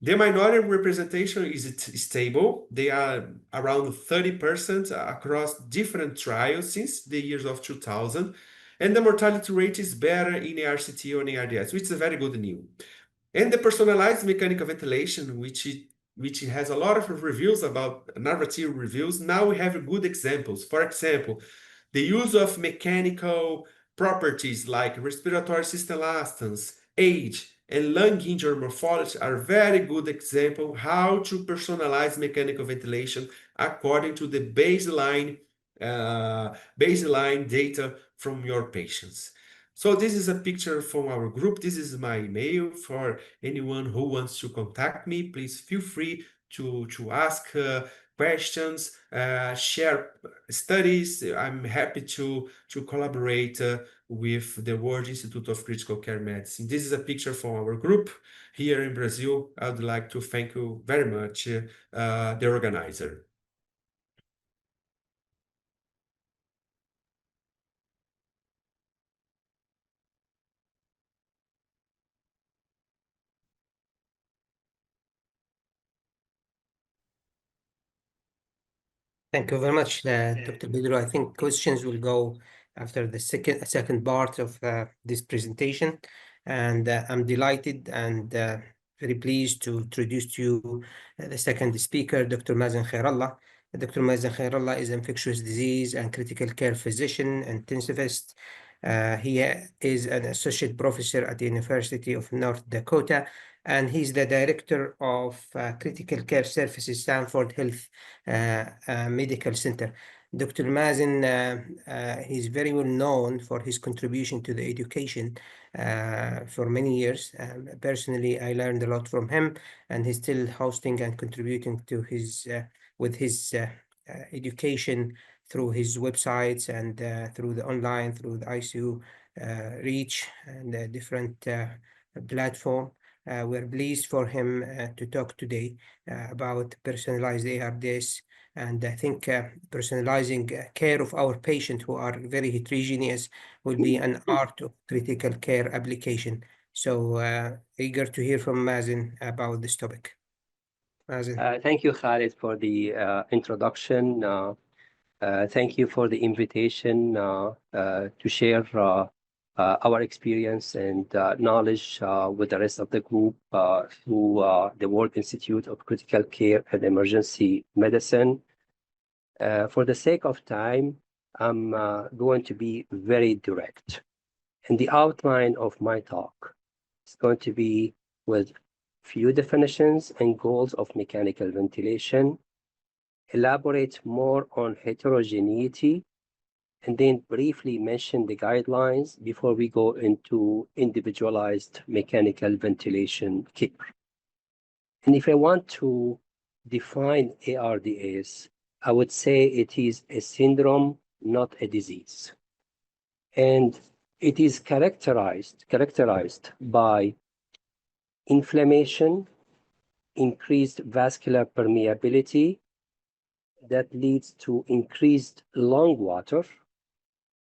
The minority representation is stable. They are around 30% across different trials since the years of 2000. And the mortality rate is better in RCT or in ARDS, which is a very good news. And the personalized mechanical ventilation, which has a lot of reviews about narrative reviews. Now we have good examples. For example, the use of mechanical properties like respiratory system elastance, age, and lung injury morphology are very good example how to personalize mechanical ventilation according to the baseline data from your patients. So this is a picture from our group. This is my email for anyone who wants to contact me. Please feel free to ask questions, share studies. I'm happy to collaborate with the World Institute of Critical Care Medicine. This is a picture from our group here in Brazil. I would like to thank you very much, the organizer. Thank you very much, Dr. Pedro. I think questions will go after the second part of this presentation. And I'm delighted and very pleased to introduce to you the second speaker, Dr. Mazen Kherallah. Dr. Mazen Kherallah is an infectious disease and critical care physician, intensivist. He is an associate professor at the University of North Dakota, and he's the director of Critical Care Services, Stanford Health Medical Center. Dr. Mazen, he's very well known for his contribution to the education for many years. Personally, I learned a lot from him, and he's still hosting and contributing to his with his education through his websites and through the online, through the ICU Reach and different platform. We're pleased for him to talk today about personalized ARDS, and I think personalizing care of our patients who are very heterogeneous will be an art of critical care application. So eager to hear from Mazen about this topic. Mazen. Thank you, Khalid, for the introduction. Thank you for the invitation to share our experience and knowledge with the rest of the group through the World Institute of Critical Care and Emergency Medicine. For the sake of time, I'm going to be very direct. And the outline of my talk is going to be with few definitions and goals of mechanical ventilation, elaborate more on heterogeneity, and then briefly mention the guidelines before we go into individualized mechanical ventilation care. And if I want to define ARDS, I would say it is a syndrome, not a disease. And it is characterized by inflammation, increased vascular permeability that leads to increased lung water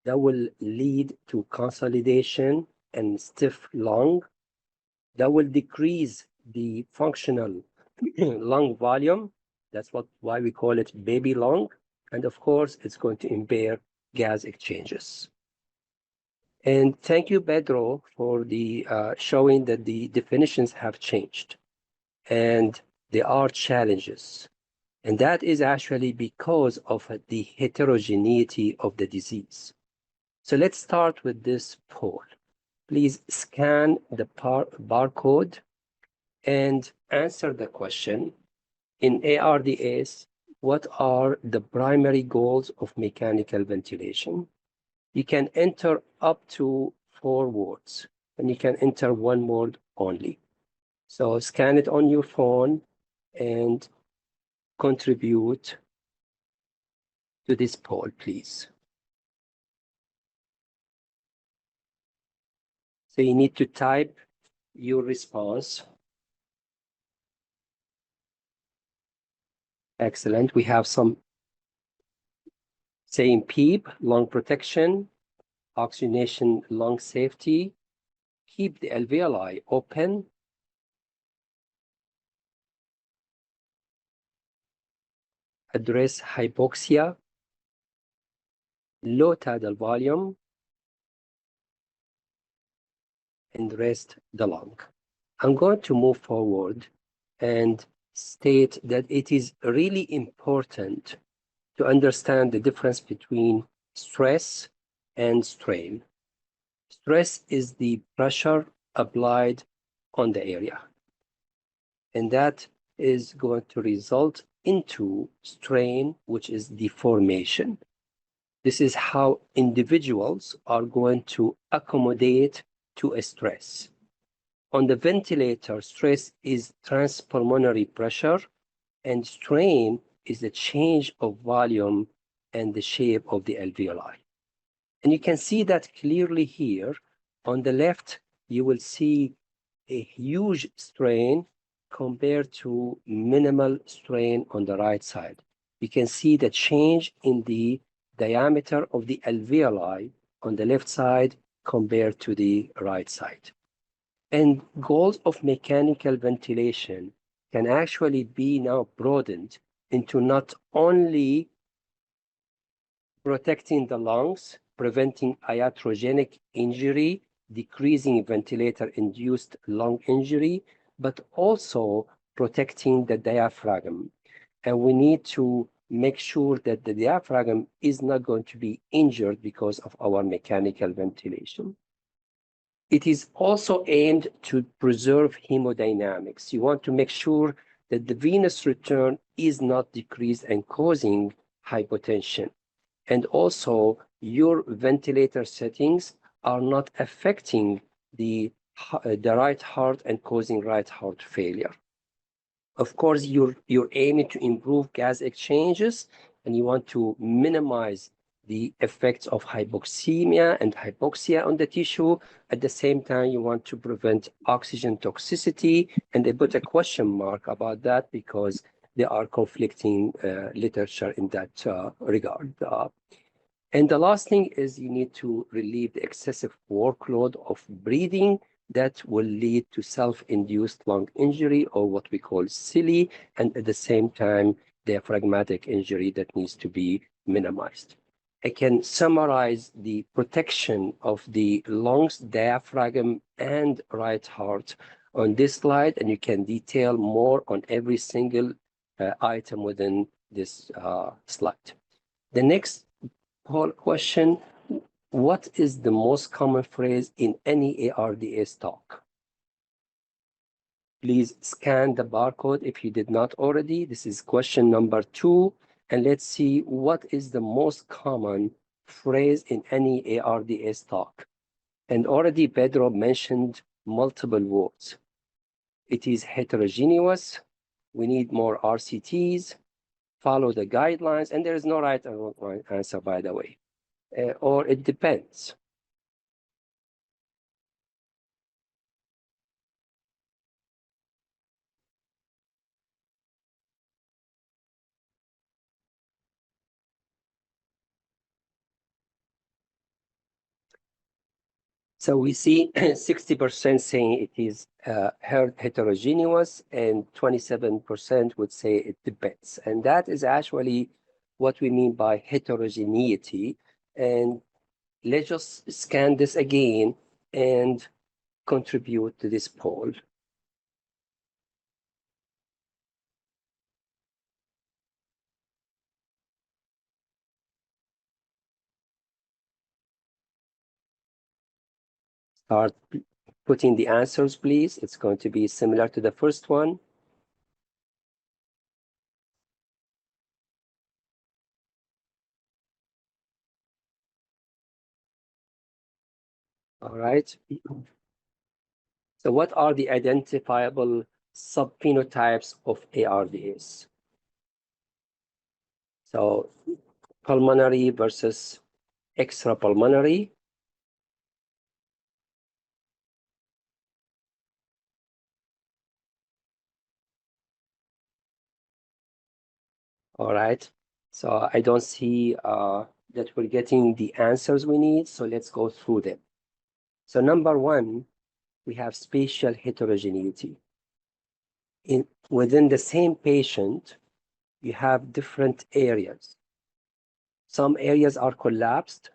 that will lead to consolidation and stiff lung that will decrease the functional lung volume. That's why we call it baby lung. And of course, it's going to impair gas exchanges. And thank you, Pedro, for the showing that the definitions have changed and there are challenges. And that is actually because of the heterogeneity of the disease. So let's start with this poll. Please scan the barcode and answer the question. In ARDS, what are the primary goals of mechanical ventilation? You can enter up to 4 words, and you can enter 1 word only. So scan it on your phone and contribute to this poll, please. So you need to type your response. Excellent. We have some saying PEEP, lung protection, oxygenation, lung safety, keep the alveoli open, address hypoxia, low tidal volume, and rest the lung. I'm going to move forward and state that it is really important to understand the difference between stress and strain. Stress is the pressure applied on the area, and that is going to result into strain, which is deformation. This is how individuals are going to accommodate to a stress. On the ventilator, stress is transpulmonary pressure, and strain is the change of volume and the shape of the alveoli. And you can see that clearly here. On the left, you will see a huge strain compared to minimal strain on the right side. You can see the change in the diameter of the alveoli on the left side compared to the right side. And goals of mechanical ventilation can actually be now broadened into not only protecting the lungs, preventing iatrogenic injury, decreasing ventilator-induced lung injury, but also protecting the diaphragm. And we need to make sure that the diaphragm is not going to be injured because of our mechanical ventilation. It is also aimed to preserve hemodynamics. You want to make sure that the venous return is not decreased and causing hypotension. And also, your ventilator settings are not affecting the right heart and causing right heart failure. Of course, you're aiming to improve gas exchanges, and you want to minimize the effects of hypoxemia and hypoxia on the tissue. At the same time, you want to prevent oxygen toxicity, and they put a question mark about that because there are conflicting literature in that regard. And the last thing is you need to relieve the excessive workload of breathing that will lead to self-induced lung injury, or what we call SILI, and at the same time, diaphragmatic injury that needs to be minimized. I can summarize the protection of the lungs, diaphragm, and right heart on this slide, and you can detail more on every single item within this slide. The next poll question: what is the most common phrase in any ARDS talk? Please scan the barcode if you did not already. This is question number 2. And let's see what is the most common phrase in any ARDS talk. And already Pedro mentioned multiple words. It is heterogeneous. We need more RCTs. Follow the guidelines. And there is no right or wrong answer, by the way. Or it depends. So we see 60% saying it is heterogeneous, and 27% would say it depends. And that is actually what we mean by heterogeneity. And let's just scan this again and contribute to this poll. start putting the answers, please. It's going to be similar to the first one. All right. So what are the identifiable subphenotypes of ARDS? So pulmonary versus extrapulmonary. All right. So I don't see that we're getting the answers we need. So let's go through them. So number one, we have spatial heterogeneity. Within the same patient, you have different areas. Some areas are collapsed,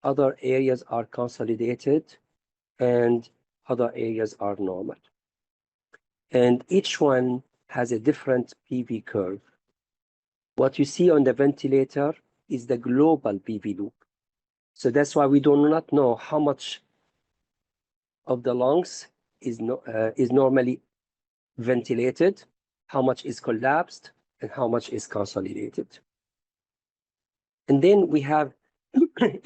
other areas are consolidated, and other areas are normal. And each one has a different PV curve. What you see on the ventilator is the global PV loop. So that's why we do not know how much of the lungs is normally ventilated, how much is collapsed, and how much is consolidated. And then we have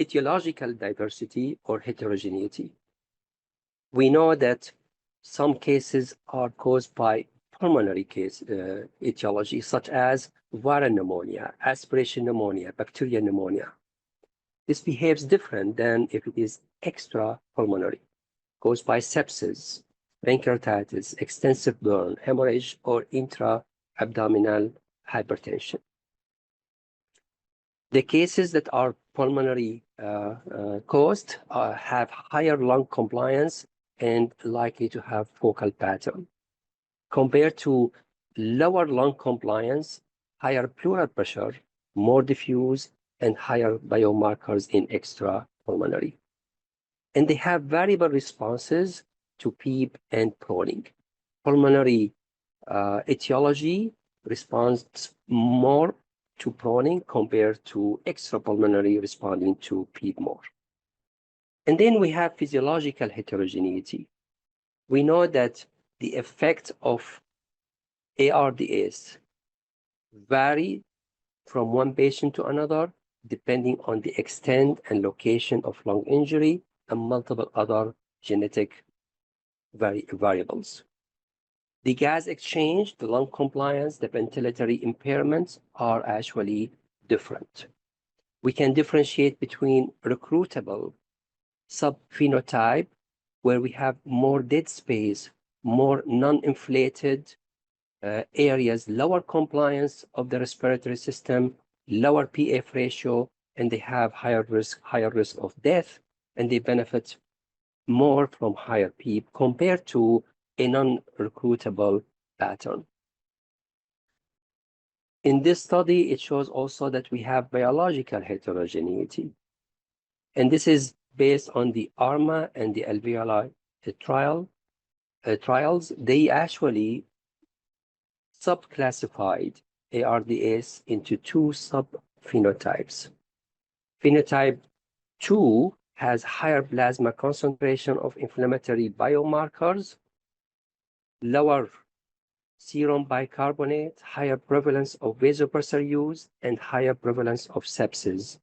etiological diversity or heterogeneity. We know that some cases are caused by pulmonary etiology, such as viral pneumonia, aspiration pneumonia, bacterial pneumonia. This behaves different than if it is extrapulmonary, caused by sepsis, pancreatitis, extensive burn, hemorrhage, or intra-abdominal hypertension. The cases that are pulmonary caused have higher lung compliance and likely to have focal pattern, compared to lower lung compliance, higher pleural pressure, more diffuse, and higher biomarkers in extrapulmonary. And they have variable responses to PEEP and proning. Pulmonary etiology responds more to proning compared to extrapulmonary responding to PEEP more. And then we have physiological heterogeneity. We know that the effect of ARDS vary from one patient to another, depending on the extent and location of lung injury and multiple other genetic variables. The gas exchange, the lung compliance, the ventilatory impairments are actually different. We can differentiate between recruitable subphenotype, where we have more dead space, more non-inflated areas, lower compliance of the respiratory system, lower PF ratio, and they have higher risk of death, and they benefit more from higher PEEP compared to a non-recruitable pattern. In this study, it shows also that we have biological heterogeneity. And this is based on the ARMA and the alveoli trials. They actually subclassified ARDS into two subphenotypes. Phenotype 2 has higher plasma concentration of inflammatory biomarkers, lower serum bicarbonate, higher prevalence of vasopressor use, and higher prevalence of sepsis,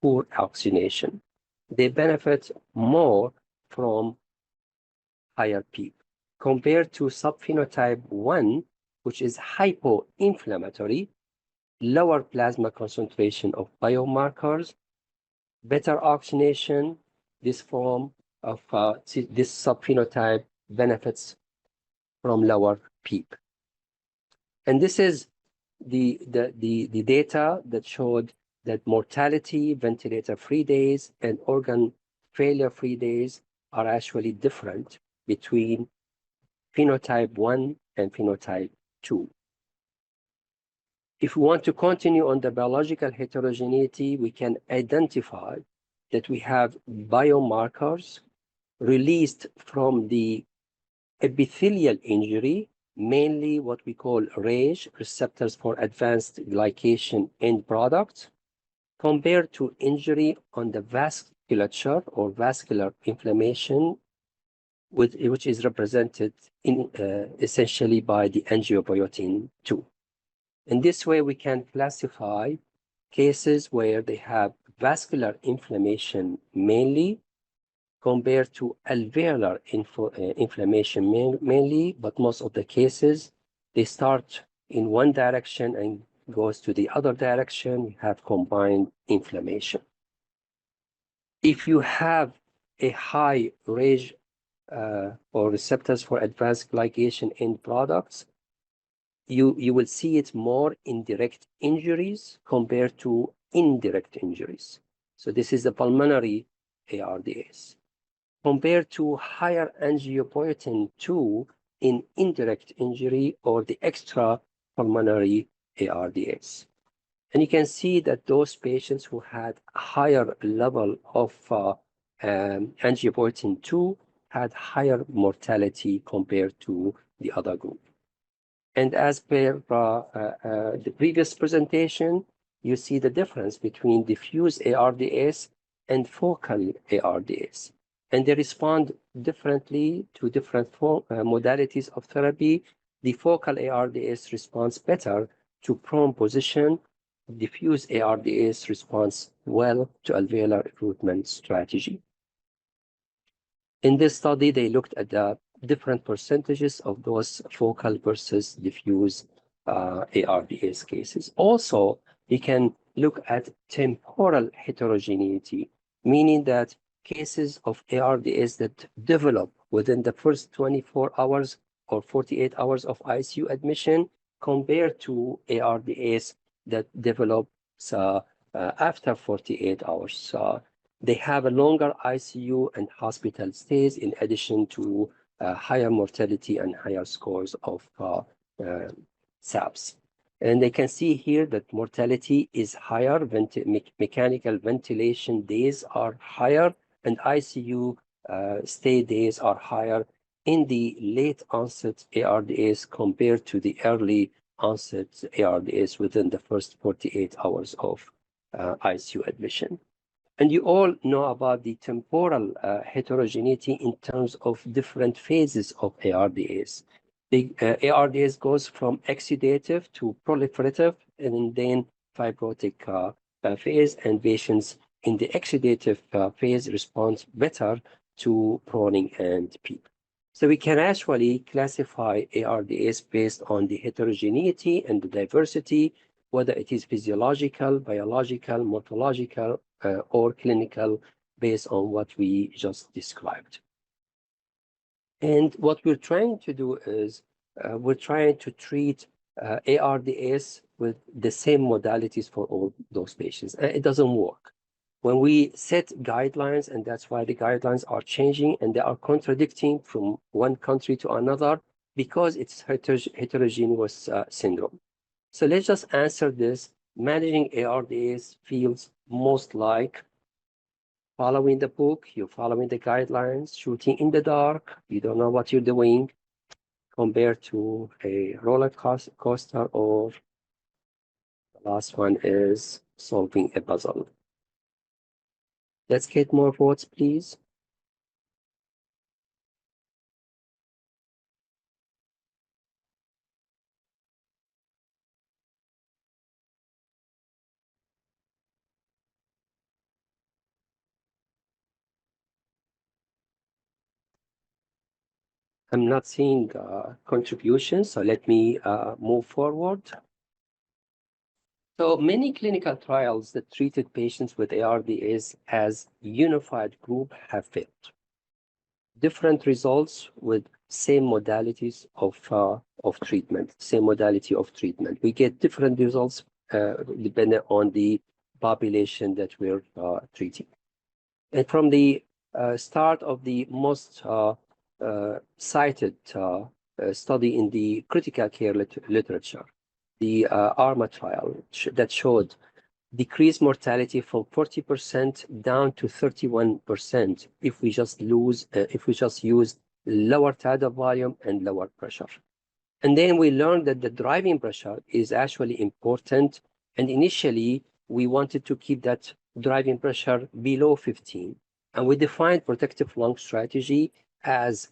poor oxygenation. They benefit more from higher PEEP compared to subphenotype 1, which is hypoinflammatory, lower plasma concentration of biomarkers, better oxygenation. This form of this subphenotype benefits from lower PEEP. And this is the data that showed that mortality, ventilator-free days, and organ failure-free days are actually different between phenotype 1 and phenotype 2. If we want to continue on the biological heterogeneity, we can identify that we have biomarkers released from the epithelial injury, mainly what we call RAGE, receptors for advanced glycation end products, compared to injury on the vasculature or vascular inflammation, which is represented essentially by the angiopoietin 2. In this way, we can classify cases where they have vascular inflammation mainly compared to alveolar inflammation mainly, but most of the cases, they start in one direction and goes to the other direction. We have combined inflammation. If you have a high RAGE or receptors for advanced glycation end products, you will see it more in direct injuries compared to indirect injuries. So this is the pulmonary ARDS. Compared to higher angiopoietin 2 in indirect injury or the extra pulmonary ARDS. And you can see that those patients who had a higher level of angiopoietin 2 had higher mortality compared to the other group. And as per the previous presentation, you see the difference between diffuse ARDS and focal ARDS. And they respond differently to different modalities of therapy. The focal ARDS responds better to prone position. Diffuse ARDS responds well to alveolar recruitment strategy. In this study, they looked at the different percentages of those focal versus diffuse ARDS cases. Also, you can look at temporal heterogeneity, meaning that cases of ARDS that develop within the first 24 hours or 48 hours of ICU admission compared to ARDS that develops after 48 hours. They have a longer ICU and hospital stays in addition to higher mortality and higher scores of SAPS. And they can see here that mortality is higher, mechanical ventilation days are higher, and ICU stay days are higher in the late onset ARDS compared to the early onset ARDS within the first 48 hours of ICU admission. And you all know about the temporal heterogeneity in terms of different phases of ARDS. The ARDS goes from exudative to proliferative and then fibrotic phase, and patients in the exudative phase respond better to proning and PEEP. So we can actually classify ARDS based on the heterogeneity and the diversity, whether it is physiological, biological, morphological, or clinical, based on what we just described. And what we're trying to do is we're trying to treat ARDS with the same modalities for all those patients. It doesn't work. When we set guidelines, and that's why the guidelines are changing and they are contradicting from one country to another because it's heterogeneous syndrome. So let's just answer this. Managing ARDS feels most like following the book, you're following the guidelines, shooting in the dark, you don't know what you're doing, compared to a roller coaster, or the last one is solving a puzzle. Let's get more votes, please. I'm not seeing contributions, so let me move forward. So many clinical trials that treated patients with ARDS as unified group have failed. Different results with same modalities of treatment, same modality of treatment. We get different results depending on the population that we're treating. And from the start of the most cited study in the critical care literature, the ARMA trial that showed decreased mortality from 40% down to 31% if we just use lower tidal volume and lower pressure. And then we learned that the driving pressure is actually important. And initially, we wanted to keep that driving pressure below 15. And we defined protective lung strategy as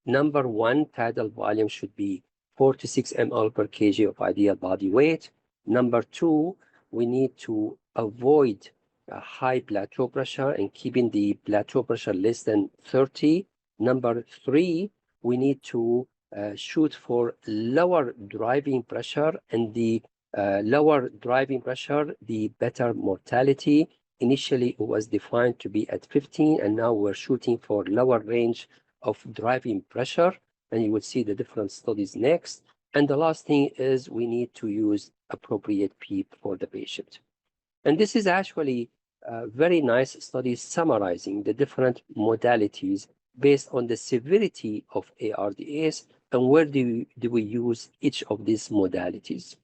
number one, tidal volume should be 4 to 6 ml per kg of ideal body weight. Number two, we need to avoid a high plateau pressure and keeping the plateau pressure less than 30. Number three, we need to shoot for lower driving pressure, and the lower driving pressure, the better mortality. Initially, it was defined to be at 15, and now we're shooting for lower range of driving pressure, and you will see the different studies next. And the last thing is we need to use appropriate PEEP for the patient. And this is actually a very nice study summarizing the different modalities based on the severity of ARDS and where do we use each of these modalities.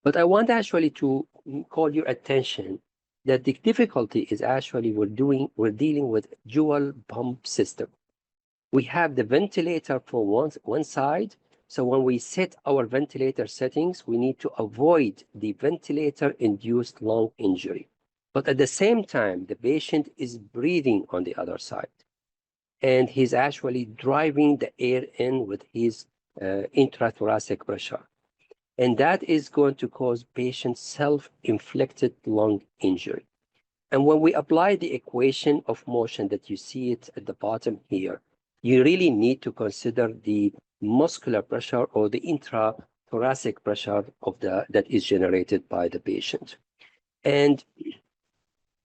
But I want actually to call your attention that the difficulty is actually we're dealing with dual pump system. We have the ventilator for one side. So when we set our ventilator settings, we need to avoid the ventilator-induced lung injury. But at the same time, the patient is breathing on the other side. And he's actually driving the air in with his intrathoracic pressure. And that is going to cause patient self-inflicted lung injury. And when we apply the equation of motion that you see it at the bottom here, you really need to consider the muscular pressure or the intrathoracic pressure of that is generated by the patient. And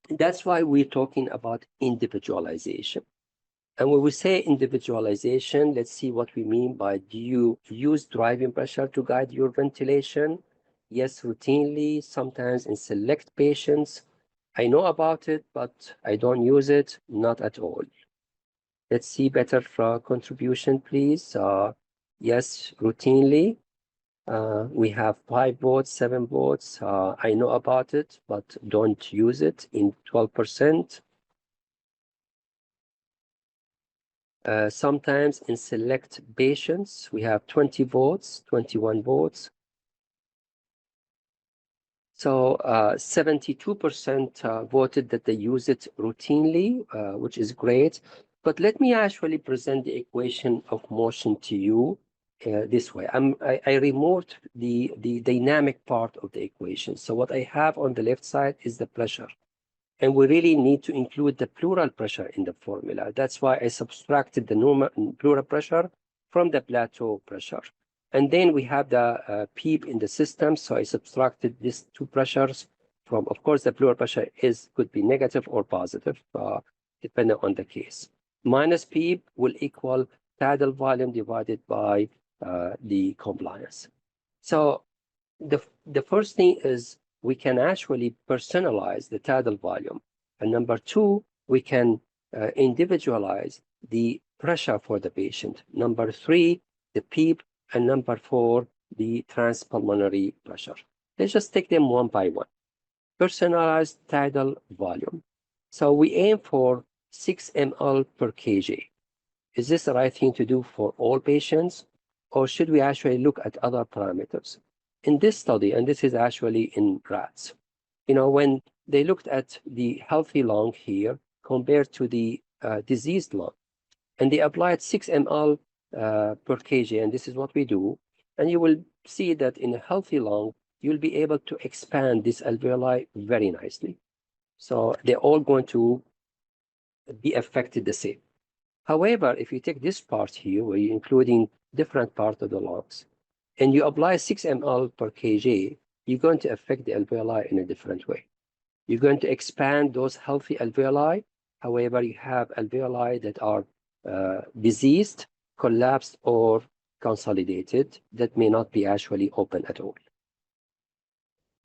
that's why we're talking about individualization. And when we say individualization, let's see what we mean by, do you use driving pressure to guide your ventilation? Yes, routinely, sometimes in select patients. I know about it, but I don't use it, not at all. Let's see better contribution, please. Yes, routinely. We have 5 votes, 7 votes. I know about it, but don't use it in 12%. Sometimes in select patients, we have 20 votes, 21 votes. So 72% voted that they use it routinely, which is great. But let me actually present the equation of motion to you this way. I removed the dynamic part of the equation. So what I have on the left side is the pressure. And we really need to include the pleural pressure in the formula. That's why I subtracted the normal pleural pressure from the plateau pressure. And then we have the PEEP in the system. So I subtracted these two pressures from, of course, the pleural pressure could be negative or positive, depending on the case. Minus PEEP will equal tidal volume divided by the compliance. So the first thing is we can actually personalize the tidal volume. And number two, we can individualize the pressure for the patient. Number three, the PEEP. And number four, the transpulmonary pressure. Let's just take them one by one. Personalized tidal volume. So we aim for 6 ml per kg. Is this the right thing to do for all patients? Or should we actually look at other parameters? In this study, and this is actually in rats, when they looked at the healthy lung here compared to the diseased lung, and they applied 6 ml per kg, and this is what we do, and you will see that in a healthy lung, you'll be able to expand this alveoli very nicely. So they're all going to be affected the same. However, if you take this part here, where you're including different parts of the lungs, and you apply 6 ml per kg, you're going to affect the alveoli in a different way. You're going to expand those healthy alveoli. However, you have alveoli that are diseased, collapsed, or consolidated that may not be actually open at all.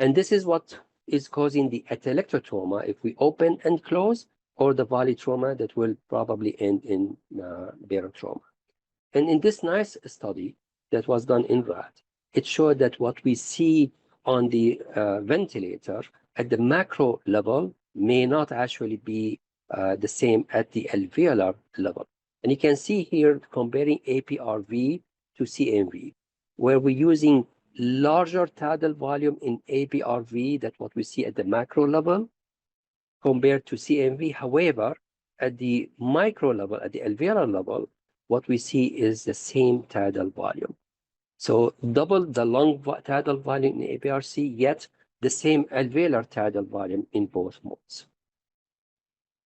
And this is what is causing the atelectotrauma if we open and close, or the polytrauma that will probably end in barotrauma. And in this nice study that was done in rat, it showed that what we see on the ventilator at the macro level may not actually be the same at the alveolar level. And you can see here comparing APRV to CMV, where we're using larger tidal volume in APRV than what we see at the macro level. compared to CMV. However, at the micro level, at the alveolar level, what we see is the same tidal volume. So double the lung tidal volume in APRC, yet the same alveolar tidal volume in both modes.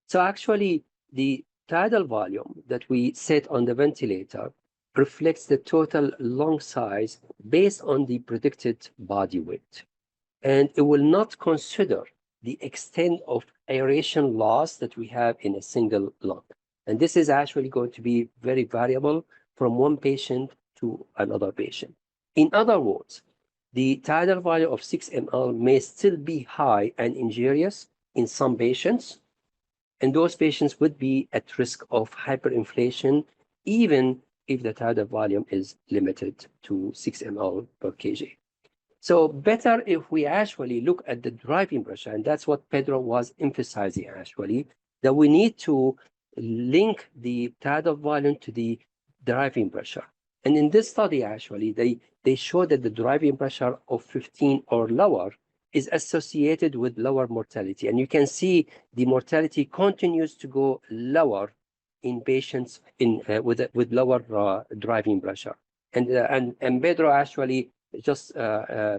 So actually, the tidal volume that we set on the ventilator reflects the total lung size based on the predicted body weight. And it will not consider the extent of aeration loss that we have in a single lung. And this is actually going to be very variable from one patient to another patient. In other words, the tidal value of 6 ml may still be high and injurious in some patients, and those patients would be at risk of hyperinflation, even if the tidal volume is limited to 6 ml per kg. So better if we actually look at the driving pressure, and that's what Pedro was emphasizing actually, that we need to link the tidal volume to the driving pressure. And in this study, actually, they showed that the driving pressure of 15 or lower is associated with lower mortality. And you can see the mortality continues to go lower in patients with lower driving pressure. And Pedro actually just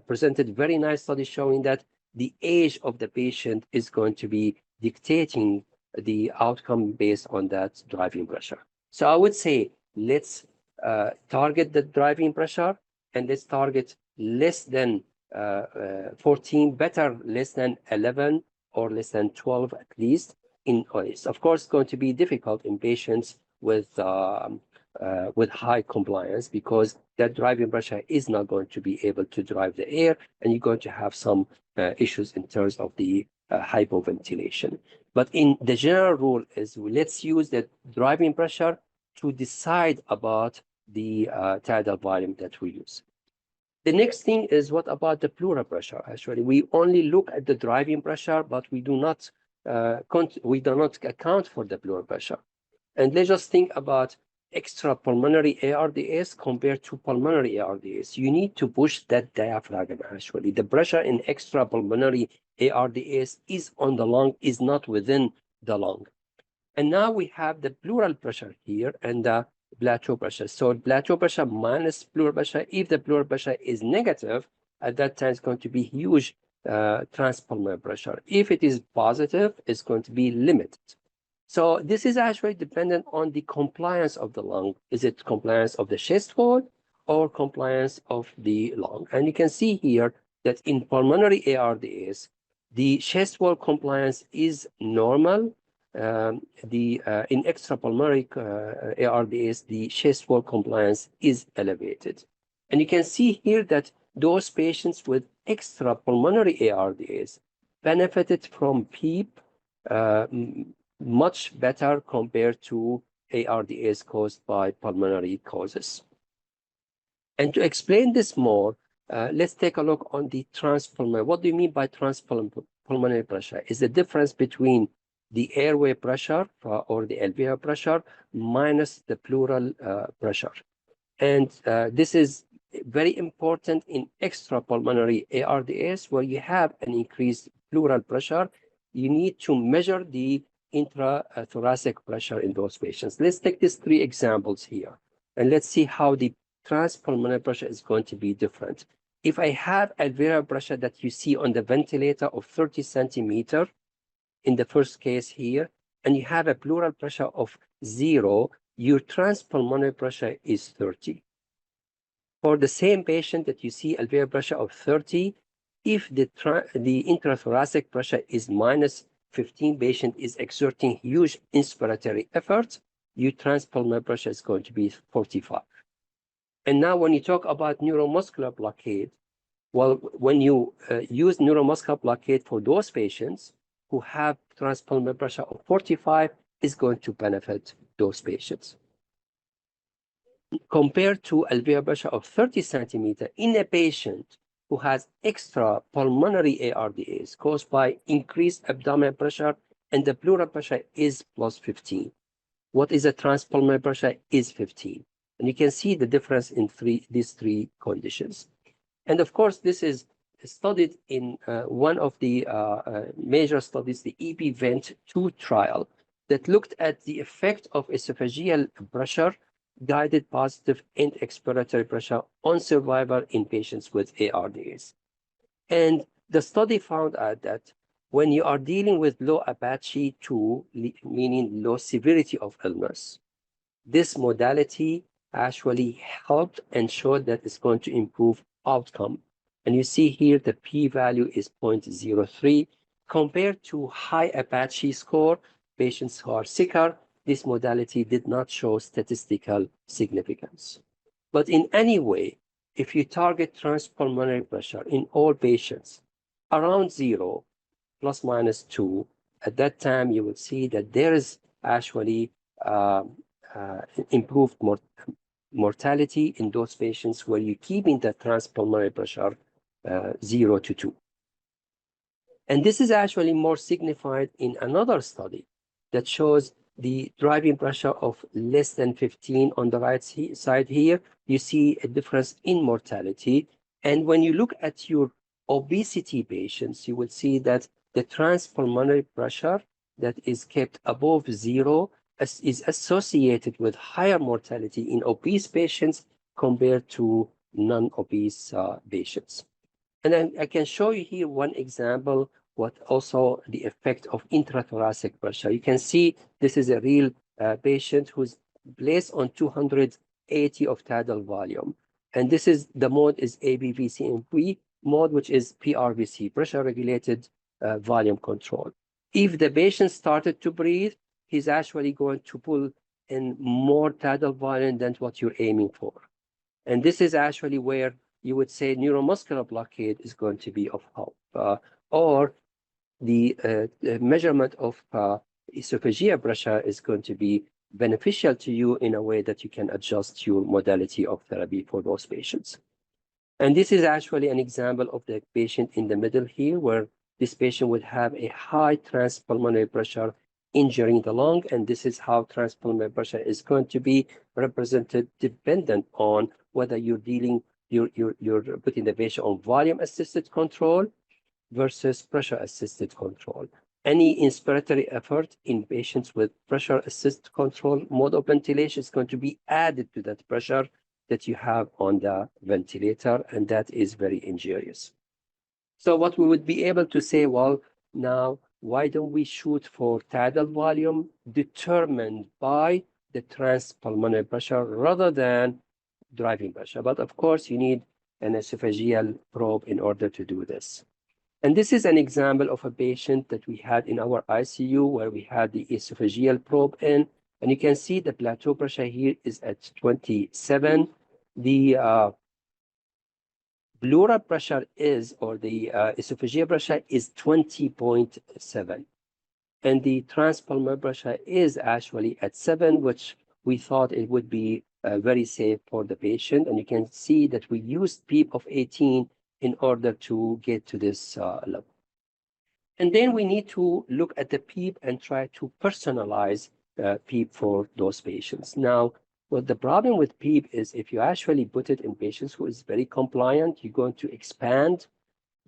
presented very nice study showing that the age of the patient is going to be dictating the outcome based on that driving pressure. So I would say let's target the driving pressure, and let's target less than 14, better less than 11 or less than 12 at least. It's of course going to be difficult in patients with high compliance, because that driving pressure is not going to be able to drive the air, and you're going to have some issues in terms of the hypoventilation. But in the general rule is let's use the driving pressure to decide about the tidal volume that we use. The next thing is, what about the pleural pressure? Actually, we only look at the driving pressure, but we do not account for the pleural pressure. And let's just think about extrapulmonary ARDS compared to pulmonary ARDS. You need to push that diaphragm, actually. The pressure in extrapulmonary ARDS is on the lung, is not within the lung. And now we have the pleural pressure here and the plateau pressure. So plateau pressure minus pleural pressure, if the pleural pressure is negative, at that time it's going to be huge transpulmonary pressure. If it is positive, it's going to be limited. So this is actually dependent on the compliance of the lung. Is it compliance of the chest wall or compliance of the lung? And you can see here that in pulmonary ARDS, the chest wall compliance is normal. In extrapulmonary ARDS, the chest wall compliance is elevated. And you can see here that those patients with extrapulmonary ARDS benefited from PEEP much better compared to ARDS caused by pulmonary causes. And to explain this more, let's take a look on the transpulmonary. What do you mean by transpulmonary pressure? Is the difference between the airway pressure or the alveolar pressure minus the pleural pressure. And this is very important in extrapulmonary ARDS, where you have an increased pleural pressure. You need to measure the intrathoracic pressure in those patients. Let's take these 3 examples here, and let's see how the transpulmonary pressure is going to be different. If I have alveolar pressure that you see on the ventilator of 30 centimeter in the first case here, and you have a pleural pressure of 0, your transpulmonary pressure is 30. For the same patient that you see alveolar pressure of 30, if the intrathoracic pressure is minus 15, patient is exerting huge inspiratory effort, your transpulmonary pressure is going to be 45. And now when you talk about neuromuscular blockade, well, when you use neuromuscular blockade for those patients who have transpulmonary pressure of 45, is going to benefit those patients. Compared to alveolar pressure of 30 centimeter in a patient who has extra pulmonary ARDS caused by increased abdominal pressure, and the pleural pressure is plus 15. What is a transpulmonary pressure? Is 15. And you can see the difference in these three conditions. And of course, this is studied in one of the major studies, the EB-VENT-2 trial, that looked at the effect of esophageal pressure, guided positive and expiratory pressure on survival in patients with ARDS. And the study found out that when you are dealing with low Apache 2, meaning low severity of illness, this modality actually helped and showed that it's going to improve outcome. And you see here the p-value is 0.03. Compared to high Apache score, patients who are sicker, this modality did not show statistical significance. But in any way, if you target transpulmonary pressure in all patients around 0, plus minus 2, at that time you would see that there is actually improved mortality in those patients where you're keeping the transpulmonary pressure 0 to 2. And this is actually more signified in another study that shows the driving pressure of less than 15 on the right side here. You see a difference in mortality. And when you look at your obesity patients, you will see that the transpulmonary pressure that is kept above 0 is associated with higher mortality in obese patients compared to non-obese patients. And then I can show you here one example, what also the effect of intrathoracic pressure. You can see this is a real patient who's placed on 280 of tidal volume. And this is the mode is ABVCMP mode, which is PRVC, pressure regulated volume control. If the patient started to breathe, he's actually going to pull in more tidal volume than what you're aiming for. And this is actually where you would say neuromuscular blockade is going to be of help, or the measurement of esophageal pressure is going to be beneficial to you in a way that you can adjust your modality of therapy for those patients. And this is actually an example of the patient in the middle here, where this patient would have a high transpulmonary pressure injuring the lung, and this is how transpulmonary pressure is going to be represented dependent on whether you're putting the patient on volume-assisted control versus pressure-assisted control. Any inspiratory effort in patients with pressure-assisted control mode of ventilation is going to be added to that pressure that you have on the ventilator, and that is very injurious. So what we would be able to say, well, now, why don't we shoot for tidal volume determined by the transpulmonary pressure rather than driving pressure? But of course, you need an esophageal probe in order to do this. And this is an example of a patient that we had in our ICU where we had the esophageal probe in, and you can see the plateau pressure here is at 27. The pleural pressure is, or the esophageal pressure is 20.7. And the transpulmonary pressure is actually at 7, which we thought it would be very safe for the patient. And you can see that we used PEEP of 18 in order to get to this level. And then we need to look at the PEEP and try to personalize PEEP for those patients. Now, what the problem with PEEP is if you actually put it in patients who is very compliant, you're going to expand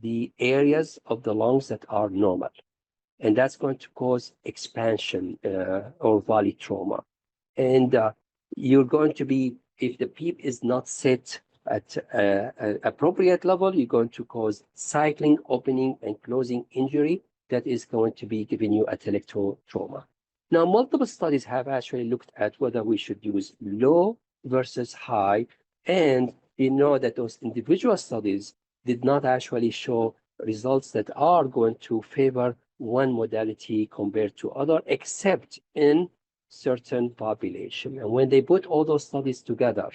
the areas of the lungs that are normal. And that's going to cause expansion or valley trauma. And you're going to be, if the PEEP is not set at an appropriate level, you're going to cause cycling, opening, and closing injury that is going to be giving you atelectasis trauma. Now, multiple studies have actually looked at whether we should use low versus high, and you know that those individual studies did not actually show results that are going to favor one modality compared to other, except in certain population. And when they put all those studies together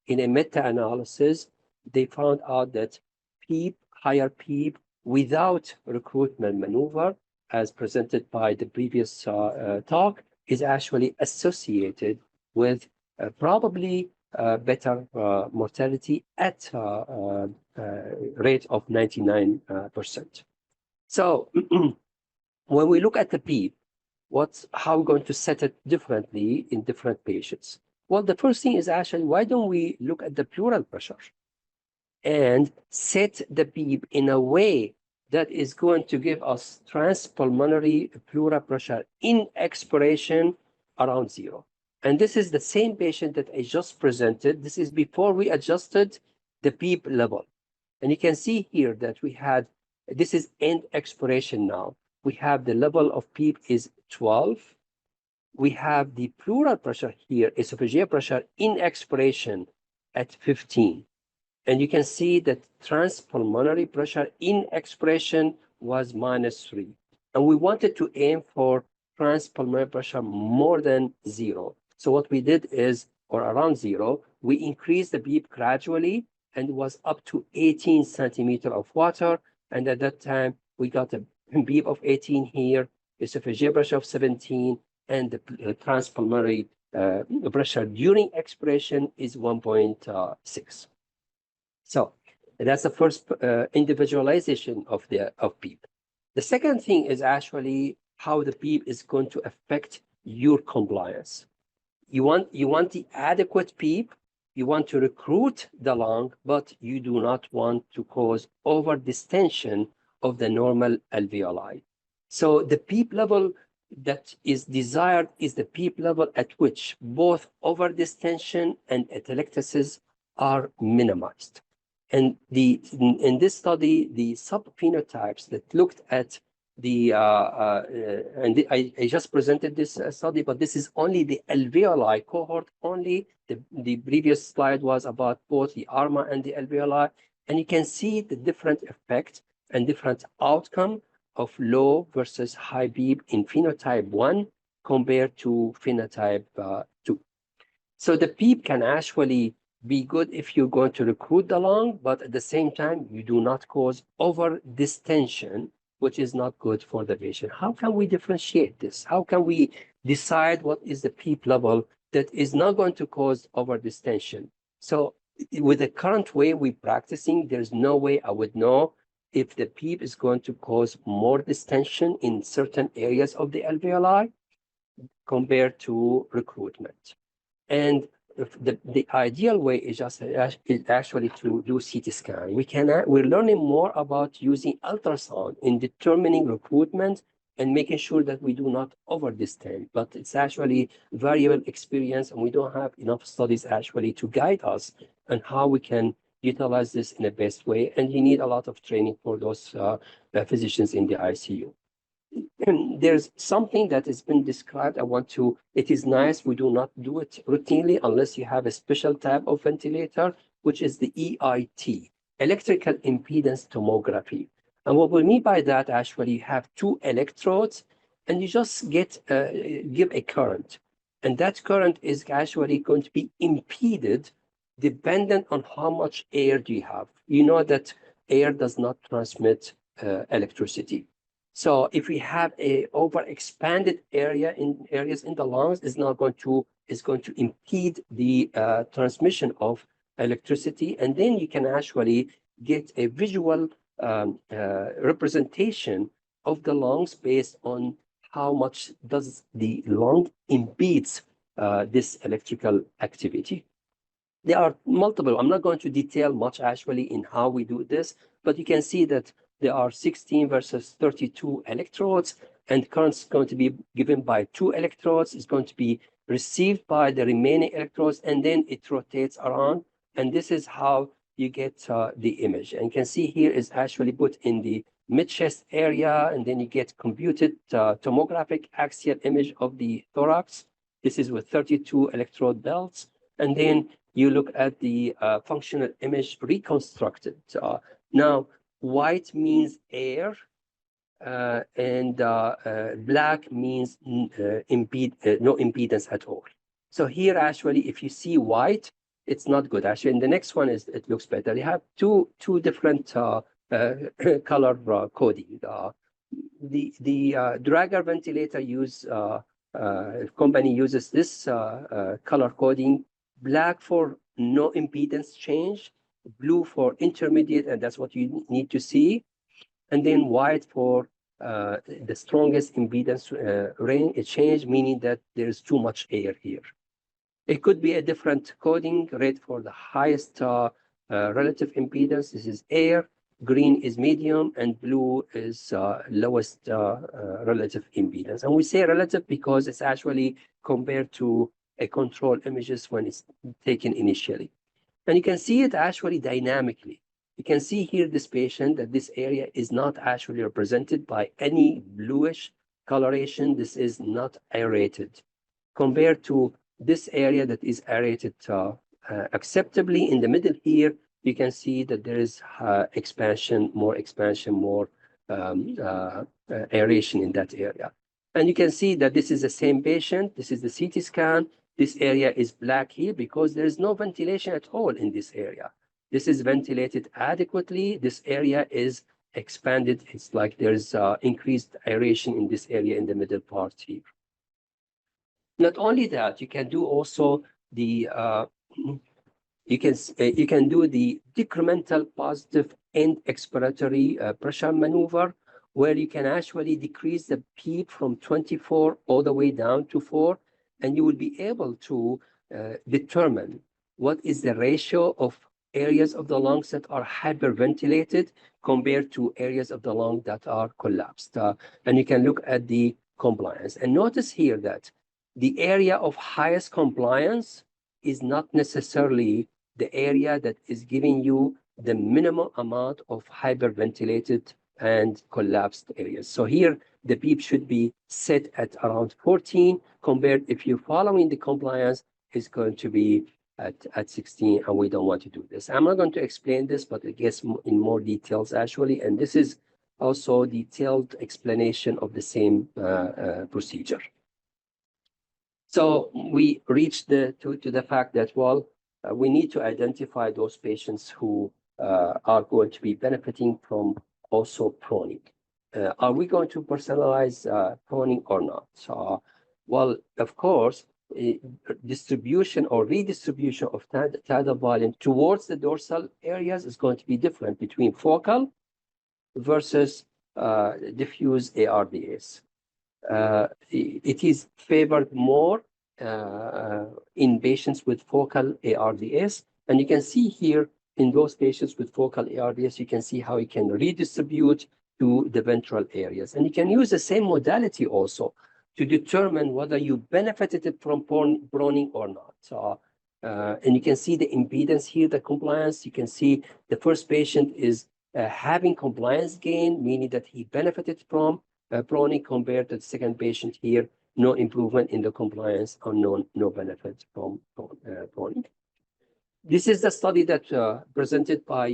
in a meta-analysis, they found out that PEEP, higher PEEP, without recruitment maneuver, as presented by the previous talk, is actually associated with probably better mortality at rate of 99%. So when we look at the PEEP, how we're going to set it differently in different patients? Well, the first thing is actually, why don't we look at the pleural pressure? and set the beep in a way that is going to give us transpulmonary pleural pressure in expiration around 0. And this is the same patient that I just presented. This is before we adjusted the beep level. And you can see here that we had, this is end expiration now. We have the level of beep is 12. We have the pleural pressure here, esophageal pressure in expiration at 15. And you can see that transpulmonary pressure in expiration was -3. And we wanted to aim for transpulmonary pressure more than 0. So what we did is, or around 0, we increased the beep gradually and was up to 18 centimeters of water. And at that time, we got a beep of 18 here, esophageal pressure of 17, and the transpulmonary pressure during expiration is 1.6. So that's the first individualization of beep. The second thing is actually how the beep is going to affect your compliance. You want the adequate beep. You want to recruit the lung, but you do not want to cause over distension of the normal alveoli. So the beep level that is desired is the beep level at which both over distension and atelectasis are minimized. And in this study, the subphenotypes that looked at I just presented this study, but this is only the alveoli cohort only. The previous slide was about both the ARMA and the alveoli, and you can see the different effect and different outcome of low versus high beep in phenotype 1 compared to phenotype 2. So the beep can actually be good if you're going to recruit the lung, but at the same time, you do not cause over distension, which is not good for the patient. How can we differentiate this? How can we decide what is the beep level that is not going to cause over distension? So with the current way we're practicing, there's no way I would know if the beep is going to cause more distension in certain areas of the alveoli compared to recruitment. And the ideal way is actually to do CT scan. We're learning more about using ultrasound in determining recruitment and making sure that we do not over distend. But it's actually variable experience, and we don't have enough studies actually to guide us on how we can utilize this in the best way. And you need a lot of training for those physicians in the ICU. And there's something that has been described. It is nice. We do not do it routinely unless you have a special type of ventilator, which is the EIT, electrical impedance tomography. And what we mean by that, actually, you have 2 electrodes and you just give a current. And that current is actually going to be impeded dependent on how much air do you have. You know that air does not transmit electricity. So if we have a overexpanded areas in the lungs, is going to impede the transmission of electricity, and then you can actually get a visual representation of the lungs based on how much does the lung impedes this electrical activity. There are multiple. I'm not going to detail much actually in how we do this, but you can see that there are 16 versus 32 electrodes, and current is going to be given by 2 electrodes. It's going to be received by the remaining electrodes, and then it rotates around. And this is how you get the image. And you can see here is actually put in the mid-chest area, and then you get computed tomographic axial image of the thorax. This is with 32 electrode belts. And then you look at the functional image reconstructed. Now, white means air, and black means no impedance at all. So here, actually, if you see white, it's not good. Actually, in the next one, it looks better. You have two different color coding. The Drager ventilator company uses this color coding: black for no impedance change, blue for intermediate, and that's what you need to see, and then white for the strongest impedance range change, meaning that there's too much air here. It could be a different coding rate for the highest relative impedance. This is air, green is medium, and blue is lowest relative impedance. And we say relative because it's actually compared to a control images when it's taken initially. And you can see it actually dynamically. You can see here this patient that this area is not actually represented by any bluish coloration. This is not aerated compared to this area that is aerated acceptably. In the middle here, you can see that there is expansion, more aeration in that area. And you can see that this is the same patient. This is the CT scan. This area is black here because there is no ventilation at all in this area. This is ventilated adequately. This area is expanded. It's like there's increased aeration in this area in the middle part here. Not only that, you can do also the you can do the decremental positive end expiratory pressure maneuver, where you can actually decrease the PEEP from 24 all the way down to 4, and you will be able to determine what is the ratio of areas of the lungs that are hyperventilated compared to areas of the lung that are collapsed. And you can look at the compliance. And notice here that the area of highest compliance is not necessarily the area that is giving you the minimum amount of hyperventilated and collapsed areas. So here, the PEEP should be set at around 14, compared if you're following the compliance, is going to be at 16, and we don't want to do this. I'm not going to explain this, but it gets in more details actually, and this is also detailed explanation of the same procedure. So we reached to the fact that, well, we need to identify those patients who are going to be benefiting from also proning. Are we going to personalize proning or not? So, well, of course, distribution or redistribution of tidal volume towards the dorsal areas is going to be different between focal versus diffuse ARDS. It is favored more in patients with focal ARDS. And you can see here in those patients with focal ARDS, you can see how you can redistribute to the ventral areas. And you can use the same modality also to determine whether you benefited from proning or not. So, and you can see the impedance here, the compliance. You can see the first patient is having compliance gain, meaning that he benefited from proning, compared to the second patient here, no improvement in the compliance or no benefit from proning. This is the study that presented by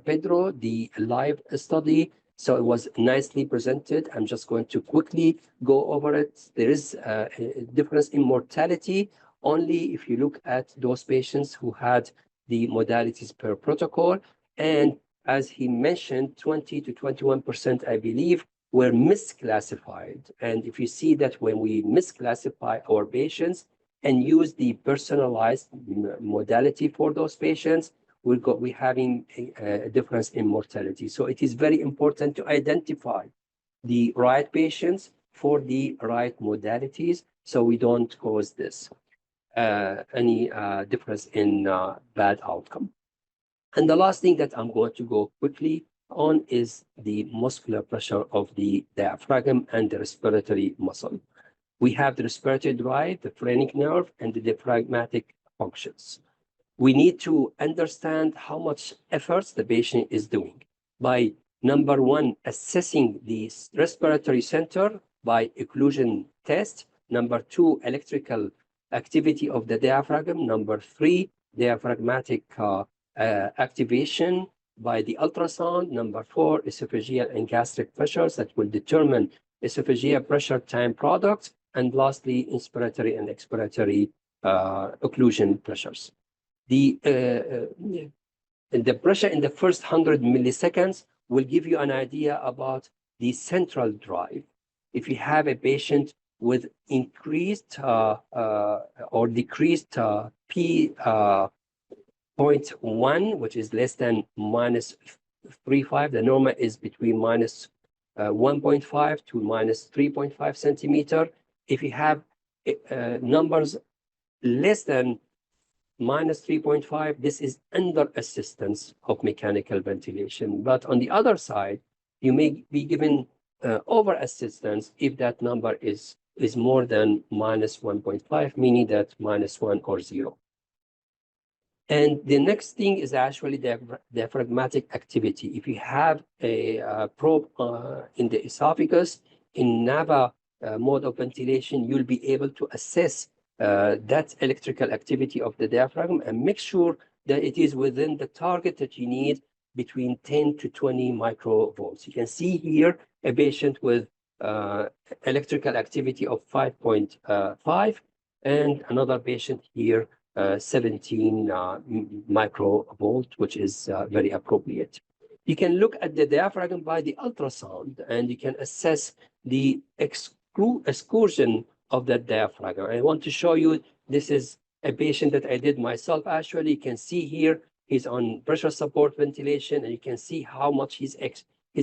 Pedro, the live study. So it was nicely presented. I'm just going to quickly go over it. There is a difference in mortality only if you look at those patients who had the modalities per protocol. And as he mentioned, 20 to 21%, I believe, were misclassified. And if you see that when we misclassify our patients and use the personalized modality for those patients, we're having a difference in mortality. So it is very important to identify the right patients for the right modalities, so we don't cause this any difference in bad outcome. And the last thing that I'm going to go quickly on is the muscular pressure of the diaphragm and the respiratory muscle. We have the respiratory drive, the phrenic nerve, and the diaphragmatic functions. We need to understand how much efforts the patient is doing by, number one, assessing the respiratory center by occlusion test. Number two, electrical activity of the diaphragm. Number three, diaphragmatic activation by the ultrasound. Number four, esophageal and gastric pressures that will determine esophageal pressure time product. And lastly, inspiratory and expiratory occlusion pressures. The pressure in the first 100 milliseconds will give you an idea about the central drive. If you have a patient with increased or decreased P0.1, which is less than minus 3.5, the normal is between minus 1.5 to minus 3.5 centimeter. If you have numbers less than minus 3.5, this is under assistance of mechanical ventilation. But on the other side, you may be given over assistance if that number is more than minus 1.5, meaning that minus 1 or 0. And the next thing is actually the diaphragmatic activity. If you have a probe in the esophagus, in NAVA mode of ventilation, you'll be able to assess that electrical activity of the diaphragm and make sure that it is within the target that you need between 10 to 20 microvolts. You can see here a patient with electrical activity of 5.5 and another patient here 17 microvolt, which is very appropriate. You can look at the diaphragm by the ultrasound, and you can assess the excursion of that diaphragm. I want to show you, this is a patient that I did myself. Actually, you can see here, he's on pressure support ventilation, and you can see how much he's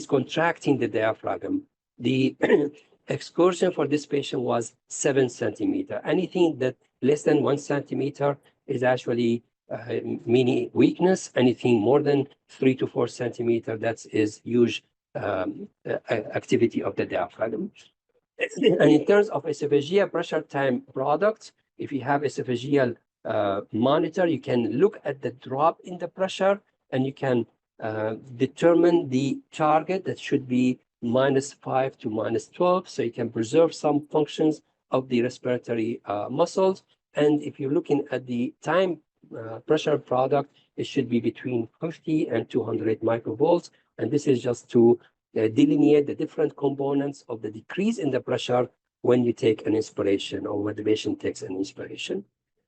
contracting the diaphragm. The excursion for this patient was 7 centimeters. Anything that less than 1 centimeter is actually mini weakness. Anything more than 3 to 4 centimeters, that is huge activity of the diaphragm. And in terms of esophageal pressure time product, if you have esophageal monitor, you can look at the drop in the pressure, and you can determine the target that should be minus 5 to minus 12, so you can preserve some functions of the respiratory muscles. And if you're looking at the time pressure product, it should be between 50 and 200 microvolts. And this is just to delineate the different components of the decrease in the pressure when you take an inspiration or when the patient takes an inspiration.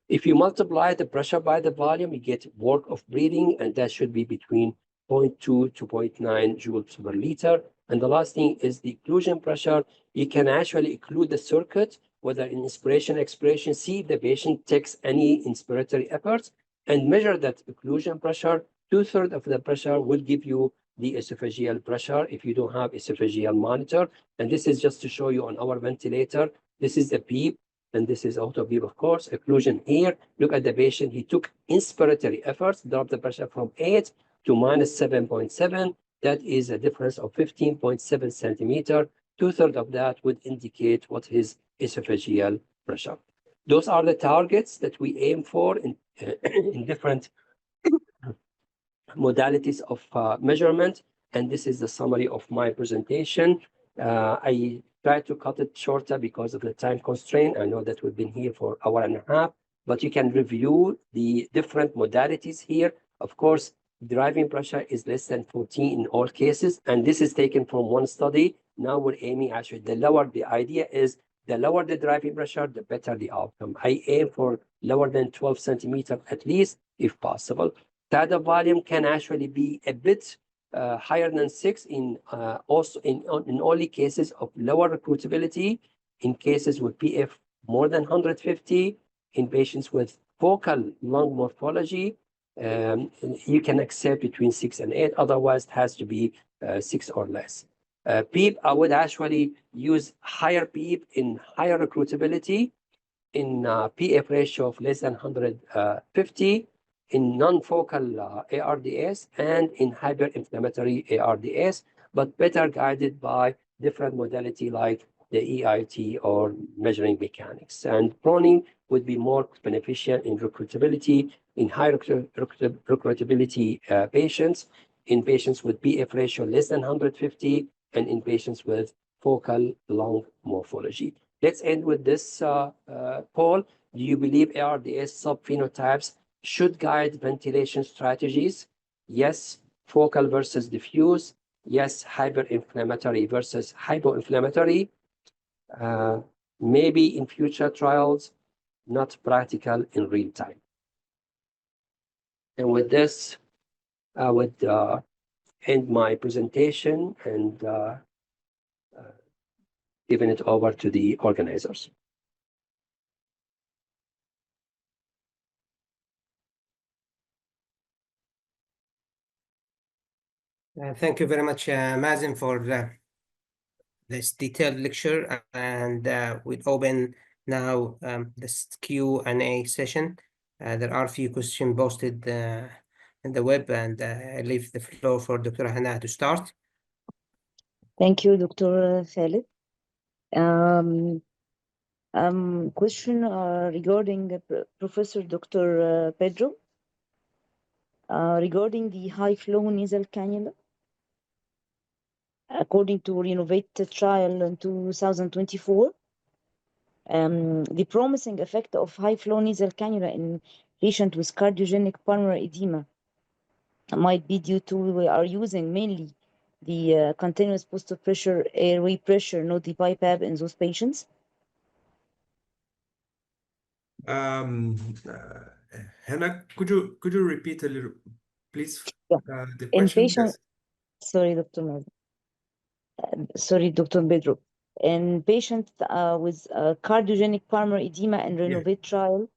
If you multiply the pressure by the volume, you get work of breathing, and that should be between 0.2 to 0.9 joules per liter. And the last thing is the occlusion pressure. You can actually occlude the circuit, whether in inspiration, expiration, see if the patient takes any inspiratory efforts, and measure that occlusion pressure. 2/3 of the pressure will give you the esophageal pressure if you don't have esophageal monitor. And this is just to show you on our ventilator. This is a PEEP, and this is auto PEEP, of course. Occlusion here. Look at the patient. He took inspiratory efforts, dropped the pressure from 8 to minus 7.7. That is a difference of 15.7 centimeter. 2/3 of that would indicate what his esophageal pressure. Those are the targets that we aim for in, in different modalities of measurement. And this is the summary of my presentation. I tried to cut it shorter because of the time constraint. I know that we've been here for an hour and a half, but you can review the different modalities here. Of course, driving pressure is less than 14 in all cases, and this is taken from one study. Now we're aiming actually the idea is the lower the driving pressure, the better the outcome. I aim for lower than 12 centimeters at least, if possible. Tidal volume can actually be a bit higher than 6 in only cases of lower recruitability, in cases with PF more than 150, in patients with focal lung morphology. You can accept between 6 and 8, otherwise it has to be 6 or less. PEEP, I would actually use higher PEEP in higher recruitability, in PF ratio of less than 150, in non-focal ARDS, and in hyperinflammatory ARDS, but better guided by different modality like the EIT or measuring mechanics. And proning would be more beneficial in recruitability, in high recruitability patients, in patients with PF ratio less than 150, and in patients with focal lung morphology. Let's end with this poll. Do you believe ARDS subphenotypes should guide ventilation strategies? Yes, focal versus diffuse. Yes, hyperinflammatory versus hypoinflammatory. Maybe in future trials, not practical in real time. And with this, I would end my presentation and giving it over to the organizers. Thank you very much, Mazen, for this detailed lecture. And we'll open now this Q&A session. There are a few questions posted in the web, and I leave the floor for Dr. Hanaa to start. Thank you, Dr. Khalid. Question regarding Professor Dr. Pedro regarding the high flow nasal cannula. According to Renovate trial in 2024, the promising effect of high flow nasal cannula in patients with cardiogenic pulmonary edema might be due to we are using mainly the continuous positive pressure airway pressure, not the BiPAP in those patients. Hanaa, could you repeat a little, please, Yeah. the In question? patient, sorry, Dr. Mazen. Sorry, Dr. Pedro. In patients with cardiogenic pulmonary edema and Renovate trial,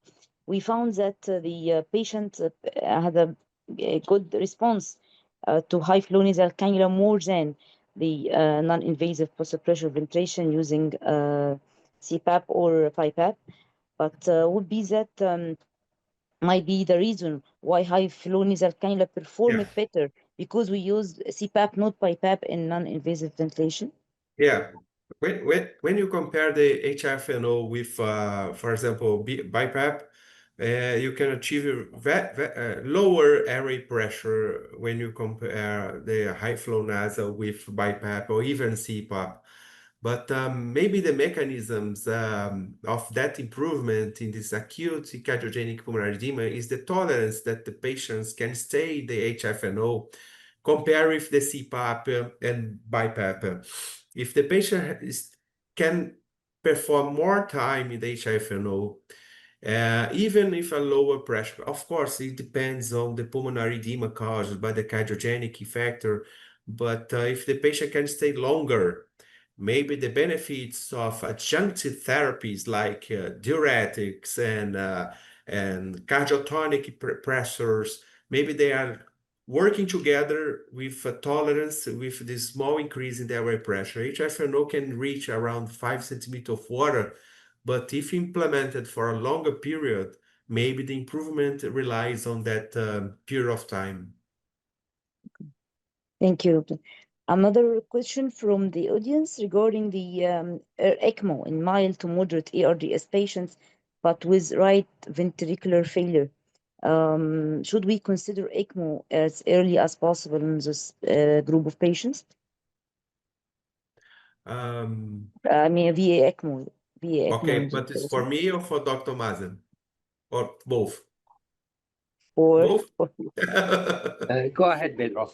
we found that the patient had a good response to high flow nasal cannula more than the non-invasive positive pressure ventilation using CPAP or BiPAP. But would be that might be the reason why high flow nasal cannula performed better because we used CPAP, not BiPAP in non-invasive ventilation. Yeah. When you compare the HFNO with, for example, BiPAP, you can achieve lower airway pressure when you compare the high flow nasal with BiPAP or even CPAP. But maybe the mechanisms of that improvement in this acute cardiogenic pulmonary edema is the tolerance that the patients can stay in the HFNO compare with the CPAP and BiPAP. If the patient can perform more time in the HFNO, even if a lower pressure, of course, it depends on the pulmonary edema caused by the cardiogenic factor. But if the patient can stay longer, maybe the benefits of adjunctive therapies like diuretics and cardiotonic pressors, maybe they are working together with a tolerance with this small increase in the airway pressure. HFNO can reach around 5 centimeters of water, but if implemented for a longer period, maybe the improvement relies on that period of time. Thank you. Another question from the audience regarding the ECMO in mild to moderate ARDS patients, but with right ventricular failure. Should we consider ECMO as early as possible in this group of patients? I mean, VA ECMO. VA ECMO Okay, but it's for me or for Dr. Mazen? Or both? Both? Go ahead, Pedro.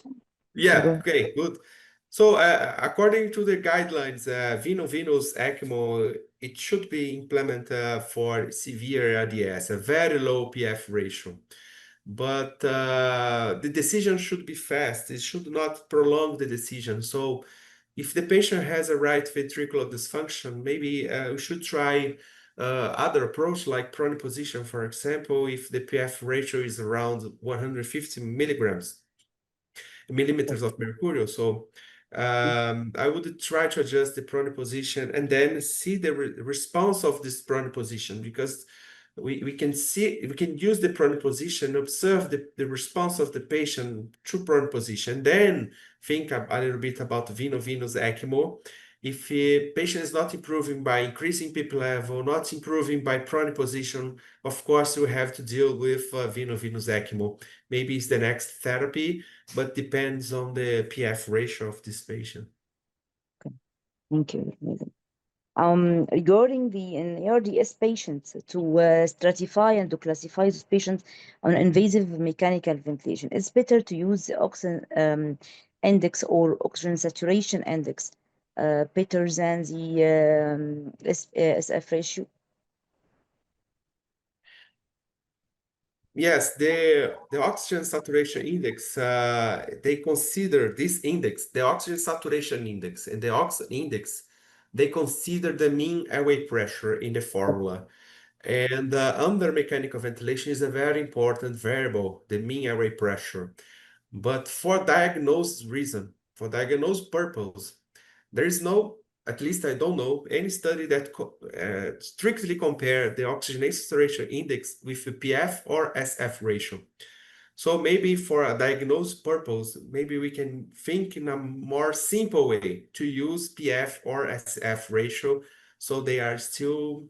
Yeah, okay, good. So according to the guidelines, venous ECMO, it should be implemented for severe ARDS, a very low PF ratio. But the decision should be fast. It should not prolong the decision. So if the patient has a right ventricular dysfunction, maybe we should try other approach like prone position, for example, if the PF ratio is around 150 millimeters of mercury. So I would try to adjust the prone position and then see the response of this prone position, because we can use the prone position, observe the response of the patient to prone position, then think a little bit about venous ECMO. If the patient is not improving by increasing PEEP level, not improving by prone position, of course, we have to deal with venous ECMO. Maybe it's the next therapy, but depends on the PF ratio of this patient. Okay. Thank you. Regarding the ARDS patients, to stratify and to classify those patients on invasive mechanical ventilation, it's better to use the oxygen index or oxygen saturation index better than the SF ratio. Yes, the oxygen saturation index, they consider this index, the oxygen saturation index and the oxygen index, they consider the mean airway pressure in the formula. And under mechanical ventilation is a very important variable, the mean airway pressure. But for diagnosis reason, for diagnosis purpose, there is no at least I don't know any study that strictly compare the oxygenation saturation index with the PF or SF ratio. So maybe for a diagnosis purpose, maybe we can think in a more simple way to use PF or SF ratio. So they are still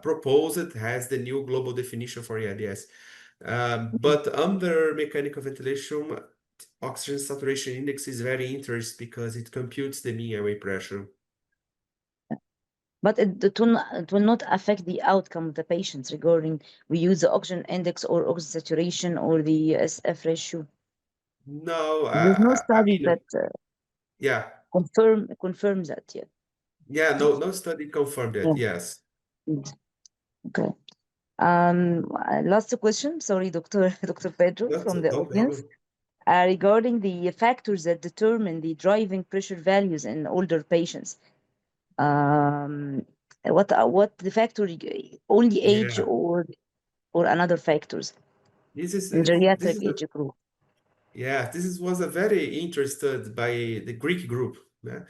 proposed as the new global definition for ARDS. But under mechanical ventilation, oxygen saturation index is very interesting because it computes the mean airway pressure. But it will not affect the outcome of the patients regarding we use the oxygen index or oxygen saturation or the SF ratio. No, There's no I study mean, that yeah, confirms that yet. yeah, no study confirmed it. Yeah. Yes. Okay. Last question. Sorry, Dr. Pedro That's from the no audience. problem. Regarding the factors that determine the driving pressure values in older patients. What the factor, only age Yeah. or another factors This is in geriatric this age group? yeah, was a very interested by the Greek group. Yeah.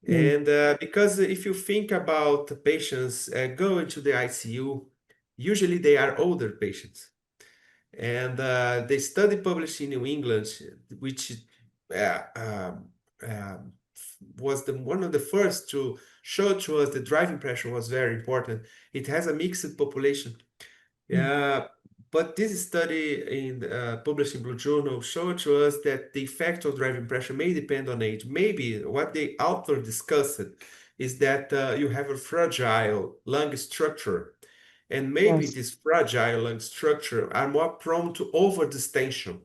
Mm. And because if you think about the patients going to the ICU, usually they are older patients. And the study published in New England, which was one of the first to show to us the driving pressure was very important. It has a mixed population. Yeah, but this study published in Blue Journal showed to us that the effect of driving pressure may depend on age. Maybe what the author discussed is that you have a fragile lung structure, and maybe Yes. this fragile lung structure are more prone to overdistension.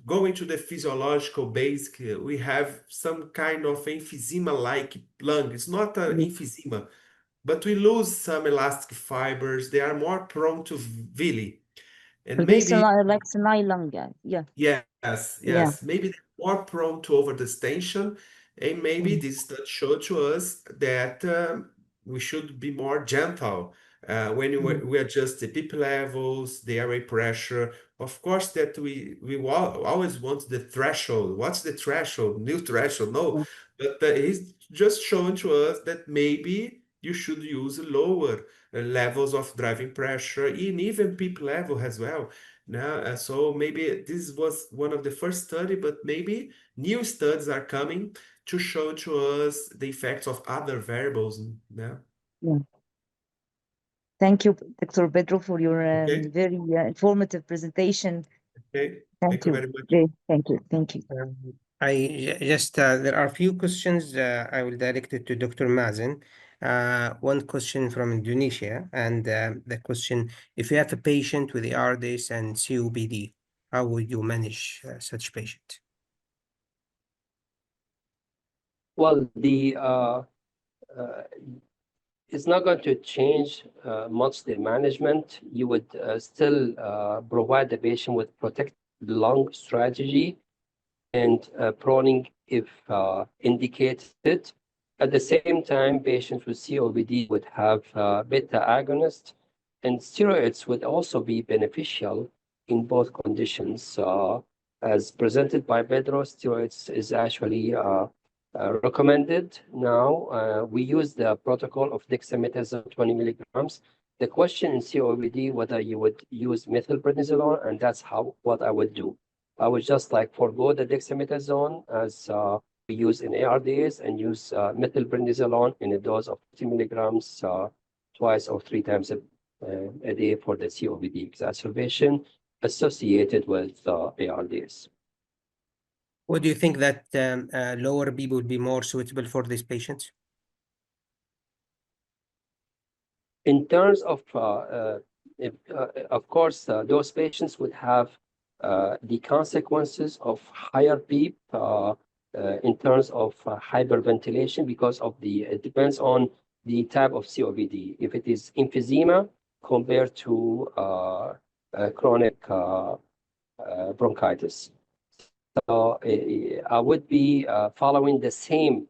Going to the physiological basic, we have some kind of emphysema-like lung. It's not an emphysema, but we lose some elastic fibers. They are more prone to villi. And So this maybe, like senile lung, yeah. yes, Yeah. maybe they're more prone to overdistension. And maybe this study showed to us that we should be more gentle when we adjust the PEEP levels, the airway pressure. Of course, that we always want the threshold. What's the threshold? New threshold? No, but he's just showing to us that maybe you should use lower levels of driving pressure and even PEEP level as well. Now, so maybe this was one of the first study, but maybe new studies are coming to show to us the effects of other variables. Yeah. Thank you, Dr. Pedro, for your Okay. very informative presentation. Okay. Thank you you. very much. Great. Thank you. There are a few questions I will direct it to Dr. Mazen. One question from Indonesia, and the question: if you have a patient with ARDS and COPD, how would you manage such patient? Well, it's not going to change much the management. You would still provide the patient with protected lung strategy and proning if indicated. At the same time, patients with COPD would have beta agonist, and steroids would also be beneficial in both conditions. As presented by Pedro, steroids is actually recommended now. We use the protocol of dexamethasone 20 milligrams. The question in COPD whether you would use methylprednisolone, and that's what I would do. I would just like forgo the dexamethasone as we use in ARDS and use methylprednisolone in a dose of 50 milligrams twice or 3 times a day for the COPD exacerbation associated with ARDS. What do you think that lower PEEP would be more suitable for these patients? In terms of course, those patients would have the consequences of higher PEEP in terms of hyperventilation because of it depends on the type of COPD. If it is emphysema compared to chronic bronchitis. So I would be following the same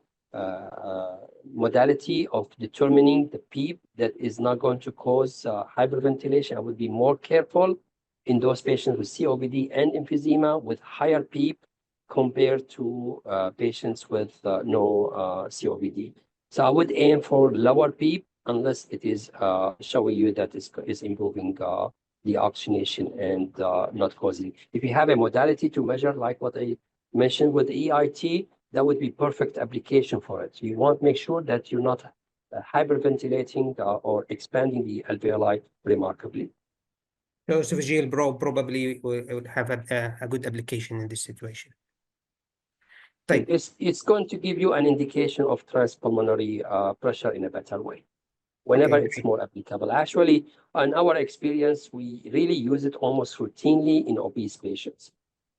modality of determining the PEEP that is not going to cause hyperventilation. I would be more careful in those patients with COPD and emphysema with higher PEEP compared to patients with no COPD. So I would aim for lower PEEP unless it is showing you that is improving the oxygenation and not causing. If you have a modality to measure like what I mentioned with the EIT, that would be perfect application for it. You want to make sure that you're not hyperventilating or expanding the alveoli remarkably. So esophageal probe probably would have a good application in this situation. It's going to give you an indication of transpulmonary pressure in a better way. Whenever it's more applicable. Actually, in our experience, we really use it almost routinely in obese patients.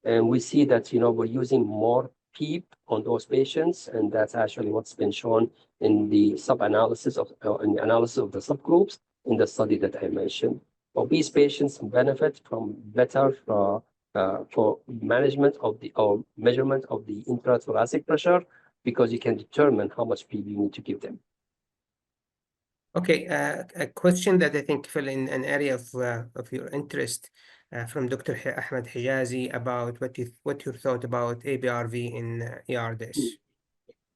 And we see that, we're using more PEEP on those patients, and that's actually what's been shown in the sub-analysis of in the analysis of the subgroups in the study that I mentioned. Obese patients benefit from better for management of the or measurement of the intrathoracic pressure, because you can determine how much PEEP you need to give them. Okay, a question that I think fell in an area of your interest from Dr. Ahmed Hijazi about what your thought about APRV in ARDS.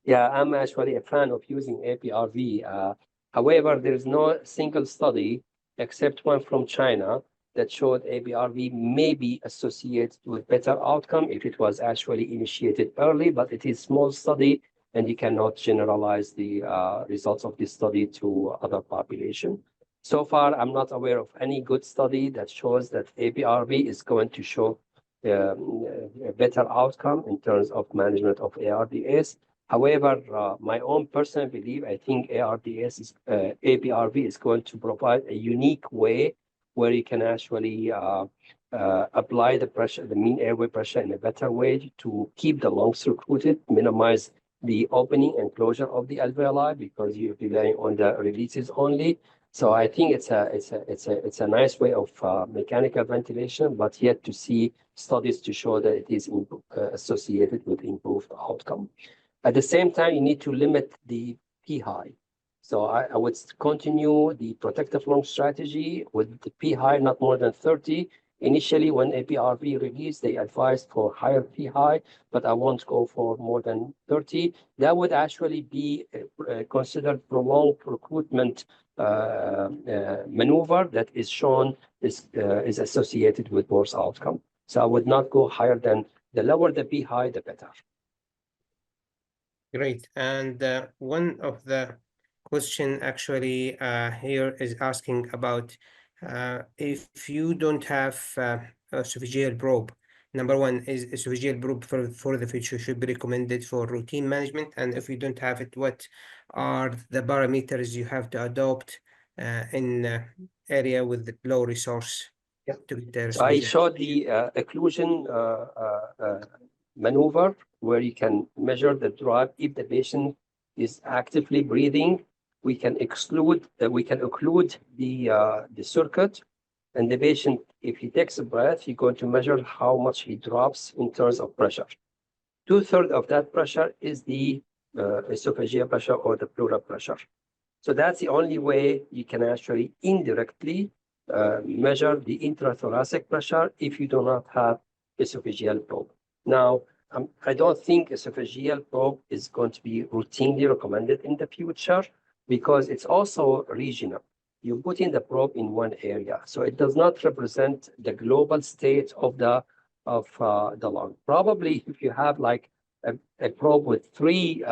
Yeah, I'm actually a fan of using APRV. However, there is no single study except one from China that showed APRV may be associated with better outcome if it was actually initiated early, but it is small study and you cannot generalize the results of this study to other population. So far, I'm not aware of any good study that shows that APRV is going to show a better outcome in terms of management of ARDS. However, my own personal belief, I think APRV is going to provide a unique way where you can actually apply the pressure, the mean airway pressure in a better way to keep the lungs recruited, minimize the opening and closure of the alveoli because you're relying on the releases only. So I think it's a nice way of mechanical ventilation, but yet to see studies to show that it is associated with improved outcome. At the same time, you need to limit the P high. So I would continue the protective lung strategy with the P high not more than 30. Initially, when APRV released, they advised for higher P high, but I won't go for more than 30. That would actually be considered prolonged recruitment maneuver that is shown is associated with worse outcome. So I would not go higher than the lower the P high, the better. Great. And one of the question actually here is asking about if you don't have esophageal probe, number one, is esophageal probe for the future should be recommended for routine management? And if you don't have it, what are the parameters you have to adopt in area with the low resource? To get there? So I showed the occlusion maneuver where you can measure the drive if the patient is actively breathing. We can occlude the circuit, and the patient, if he takes a breath, you're going to measure how much he drops in terms of pressure. 2/3 of that pressure is the esophageal pressure or the pleural pressure. So that's the only way you can actually indirectly measure the intrathoracic pressure if you do not have esophageal probe. Now, I don't think esophageal probe is going to be routinely recommended in the future because it's also regional. You put in the probe in one area, so it does not represent the global state of the lung. Probably if you have like a probe with three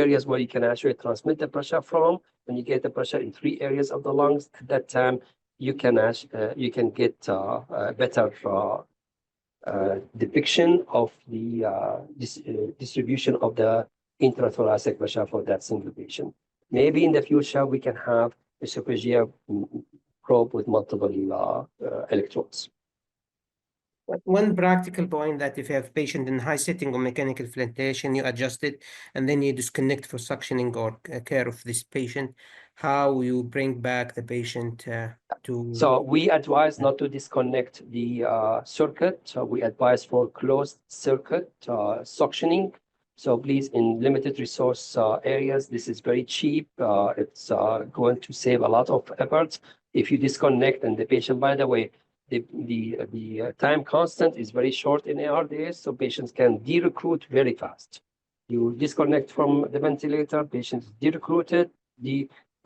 areas where you can actually transmit the pressure from, when you get the pressure in 3 areas of the lungs, at that time you can get a better depiction of the distribution of the intrathoracic pressure for that single patient. Maybe in the future we can have esophageal probe with multiple electrodes. One practical point that if you have patient in high setting or mechanical ventilation, you adjust it and then you disconnect for suctioning or care of this patient, how you bring back the patient to... So we advise not to disconnect the circuit. So we advise for closed circuit suctioning. So please, in limited resource areas, this is very cheap. It's going to save a lot of effort. If you disconnect and the patient, by the way, the time constant is very short in ARDS, so patients can de-recruit very fast. You disconnect from the ventilator, patients de-recruited,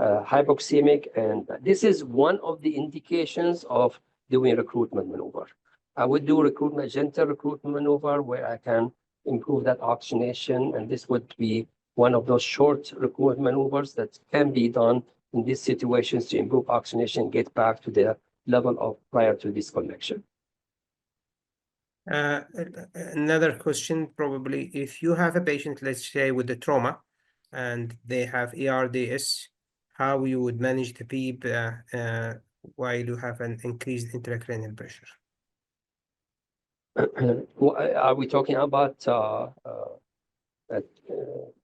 hypoxemic, and this is one of the indications of doing recruitment maneuver. I would do gentle recruitment maneuver where I can improve that oxygenation, and this would be one of those short recruitment maneuvers that can be done in these situations to improve oxygenation, get back to the level of prior to disconnection. Another question, probably, if you have a patient, let's say, with the trauma, and they have ARDS, how you would manage the PEEP while you have an increased intracranial pressure? Are we talking about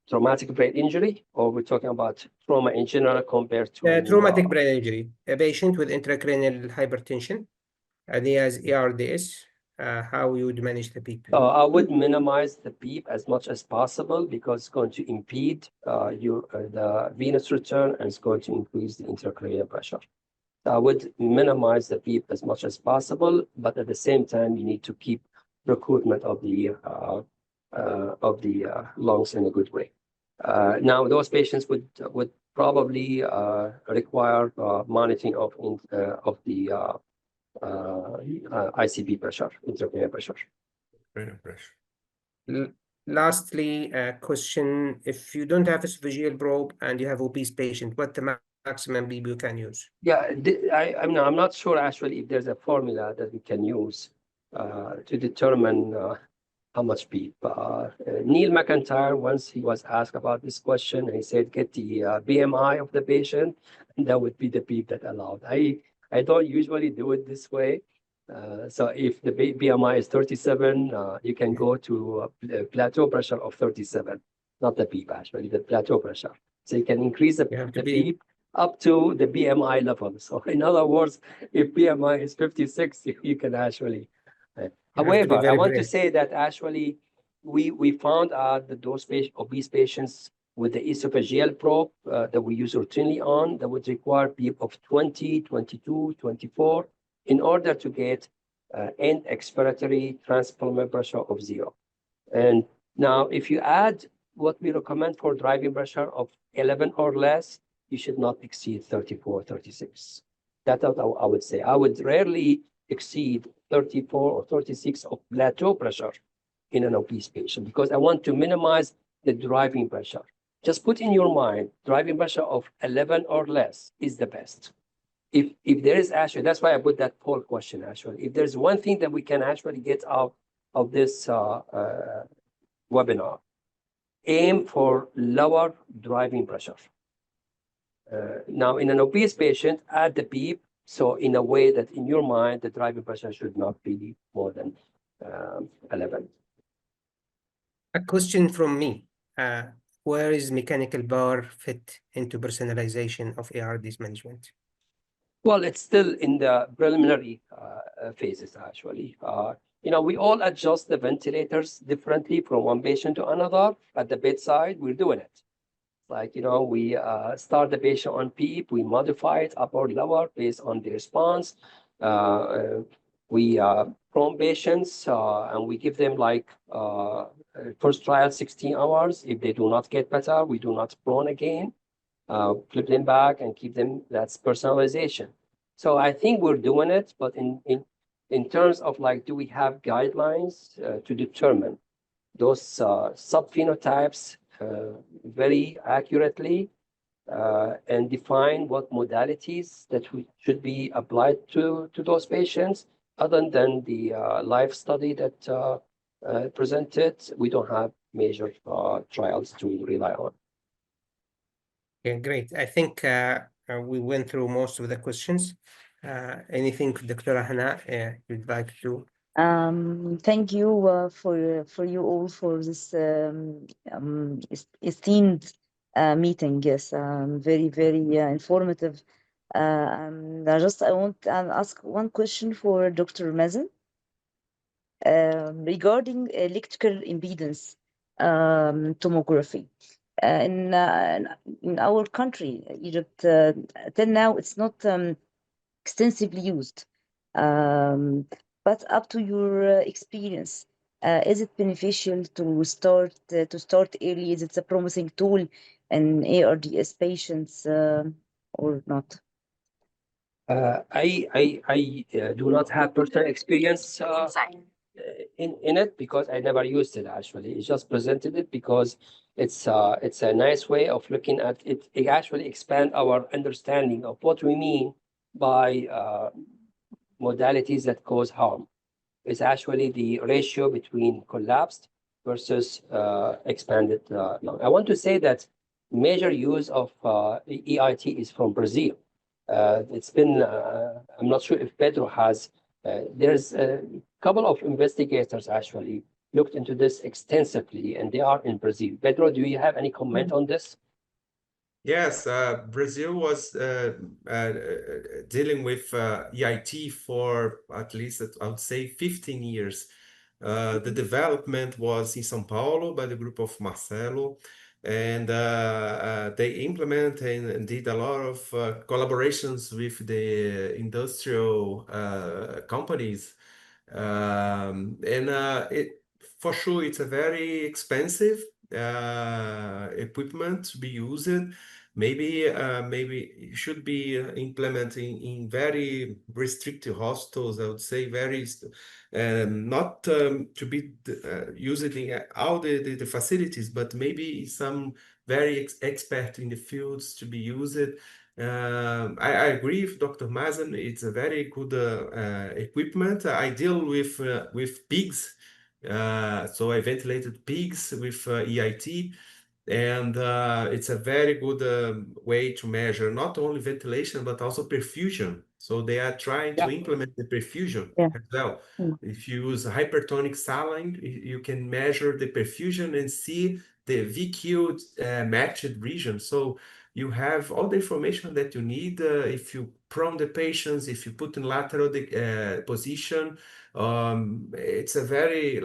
traumatic brain injury, or we're talking about trauma in general compared to traumatic brain injury? A patient with intracranial hypertension, and he has ARDS. How you would manage the PEEP? I would minimize the PEEP as much as possible because it's going to impede the venous return and it's going to increase the intracranial pressure. I would minimize the PEEP as much as possible, but at the same time, you need to keep recruitment of the lungs in a good way. Now, those patients would probably require monitoring of the ICP pressure, intracranial pressure. Lastly, a question: if you don't have a esophageal probe and you have obese patient, what the maximum PEEP you can use? Yeah, I'm not sure actually if there's a formula that we can use to determine how much PEEP. Neil McIntyre, once he was asked about this question, he said, get the BMI of the patient, and that would be the PEEP that allowed. I don't usually do it this way. So if the BMI is 37, you can go to a plateau pressure of 37, not the PEEP actually, the plateau pressure. So you can increase the PEEP up to the BMI level. So in other words, if BMI is 56, you can actually. However, I want to say that actually we found out that those obese patients with the esophageal probe that we use routinely on, that would require PEEP of 20, 22, 24 in order to get end expiratory transpulmonary pressure of 0. And now if you add what we recommend for driving pressure of 11 or less, you should not exceed 34, 36. That's what I would say. I would rarely exceed 34 or 36 of plateau pressure in an obese patient because I want to minimize the driving pressure. Just put in your mind, driving pressure of 11 or less is the best. If there is actually, that's why I put that poll question actually. If there's one thing that we can actually get out of this webinar, aim for lower driving pressure. Now, in an obese patient, add the PEEP, so in a way that in your mind, the driving pressure should not be more than 11. A question from me. Where is mechanical bar fit into personalization of ARDS management? Well, it's still in the preliminary phases, actually. We all adjust the ventilators differently from one patient to another. At the bedside, we're doing it. Like, we start the patient on PEEP, we modify it up or lower based on the response. We prone patients and we give them like first trial 16 hours. If they do not get better, we do not prone again. Flip them back and keep them. That's personalization. So I think we're doing it, but in terms of like, do we have guidelines to determine those subphenotypes very accurately and define what modalities that should be applied to those patients? Other than the live study that presented, we don't have major trials to rely on. Okay, great. I think we went through most of the questions. Anything, Dr. Hanaa, you'd like to? Thank you for you all for this esteemed meeting. Yes, very, very informative. I want to ask one question for Dr. Mazen regarding electrical impedance tomography. In our country, Egypt, till now, it's not extensively used. But up to your experience, is it beneficial to start early? Is it a promising tool in ARDS patients or not? I do not have personal experience in it because I never used it actually. It's just presented it because it's a nice way of looking at it. It actually expand our understanding of what we mean by modalities that cause harm. It's actually the ratio between collapsed versus expanded lung. I want to say that major use of EIT is from Brazil. It's been, I'm not sure if Pedro has, there's a couple of investigators actually looked into this extensively, and they are in Brazil. Pedro, do you have any comment on this? Yes, Brazil was dealing with EIT for at least, I would say, 15 years. The development was in São Paulo by the group of Marcelo, and they implemented and did a lot of collaborations with the industrial companies. For sure, it's a very expensive equipment to be used. Maybe it should be implemented in very restricted hospitals. I would say not to be used in all the facilities, but maybe some very expert in the fields to be used. I agree with Dr. Mazen. It's a very good equipment. I deal with pigs, so I ventilated pigs with EIT. And it's a very good way to measure not only ventilation, but also perfusion. So they are trying to implement the perfusion as well. If you use hypertonic saline, you can measure the perfusion and see the VQ matched region. So you have all the information that you need if you prone the patients, if you put in lateral position. It's a very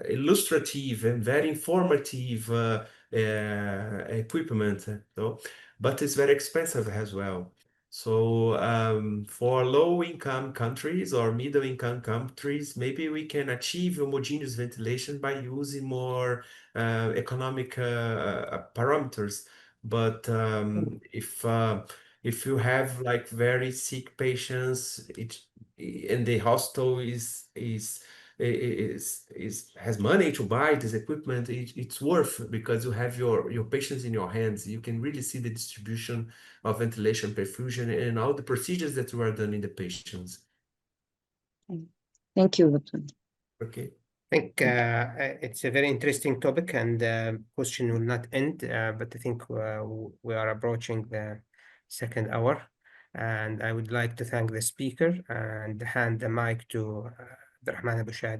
illustrative and very informative equipment, but it's very expensive as well. So for low-income countries or middle-income countries, maybe we can achieve homogeneous ventilation by using more economic parameters. But if you have very sick patients, and the hospital has money to buy this equipment, it's worth, because you have your patients in your hands. You can really see the distribution of ventilation, perfusion, and all the procedures that were done in the patients. Thank you, Dr. Okay. I think it's a very interesting topic, and question will not end, but I think we are approaching the second hour, and I would like to thank the speaker and hand the mic to Abdelrahman Aboshady.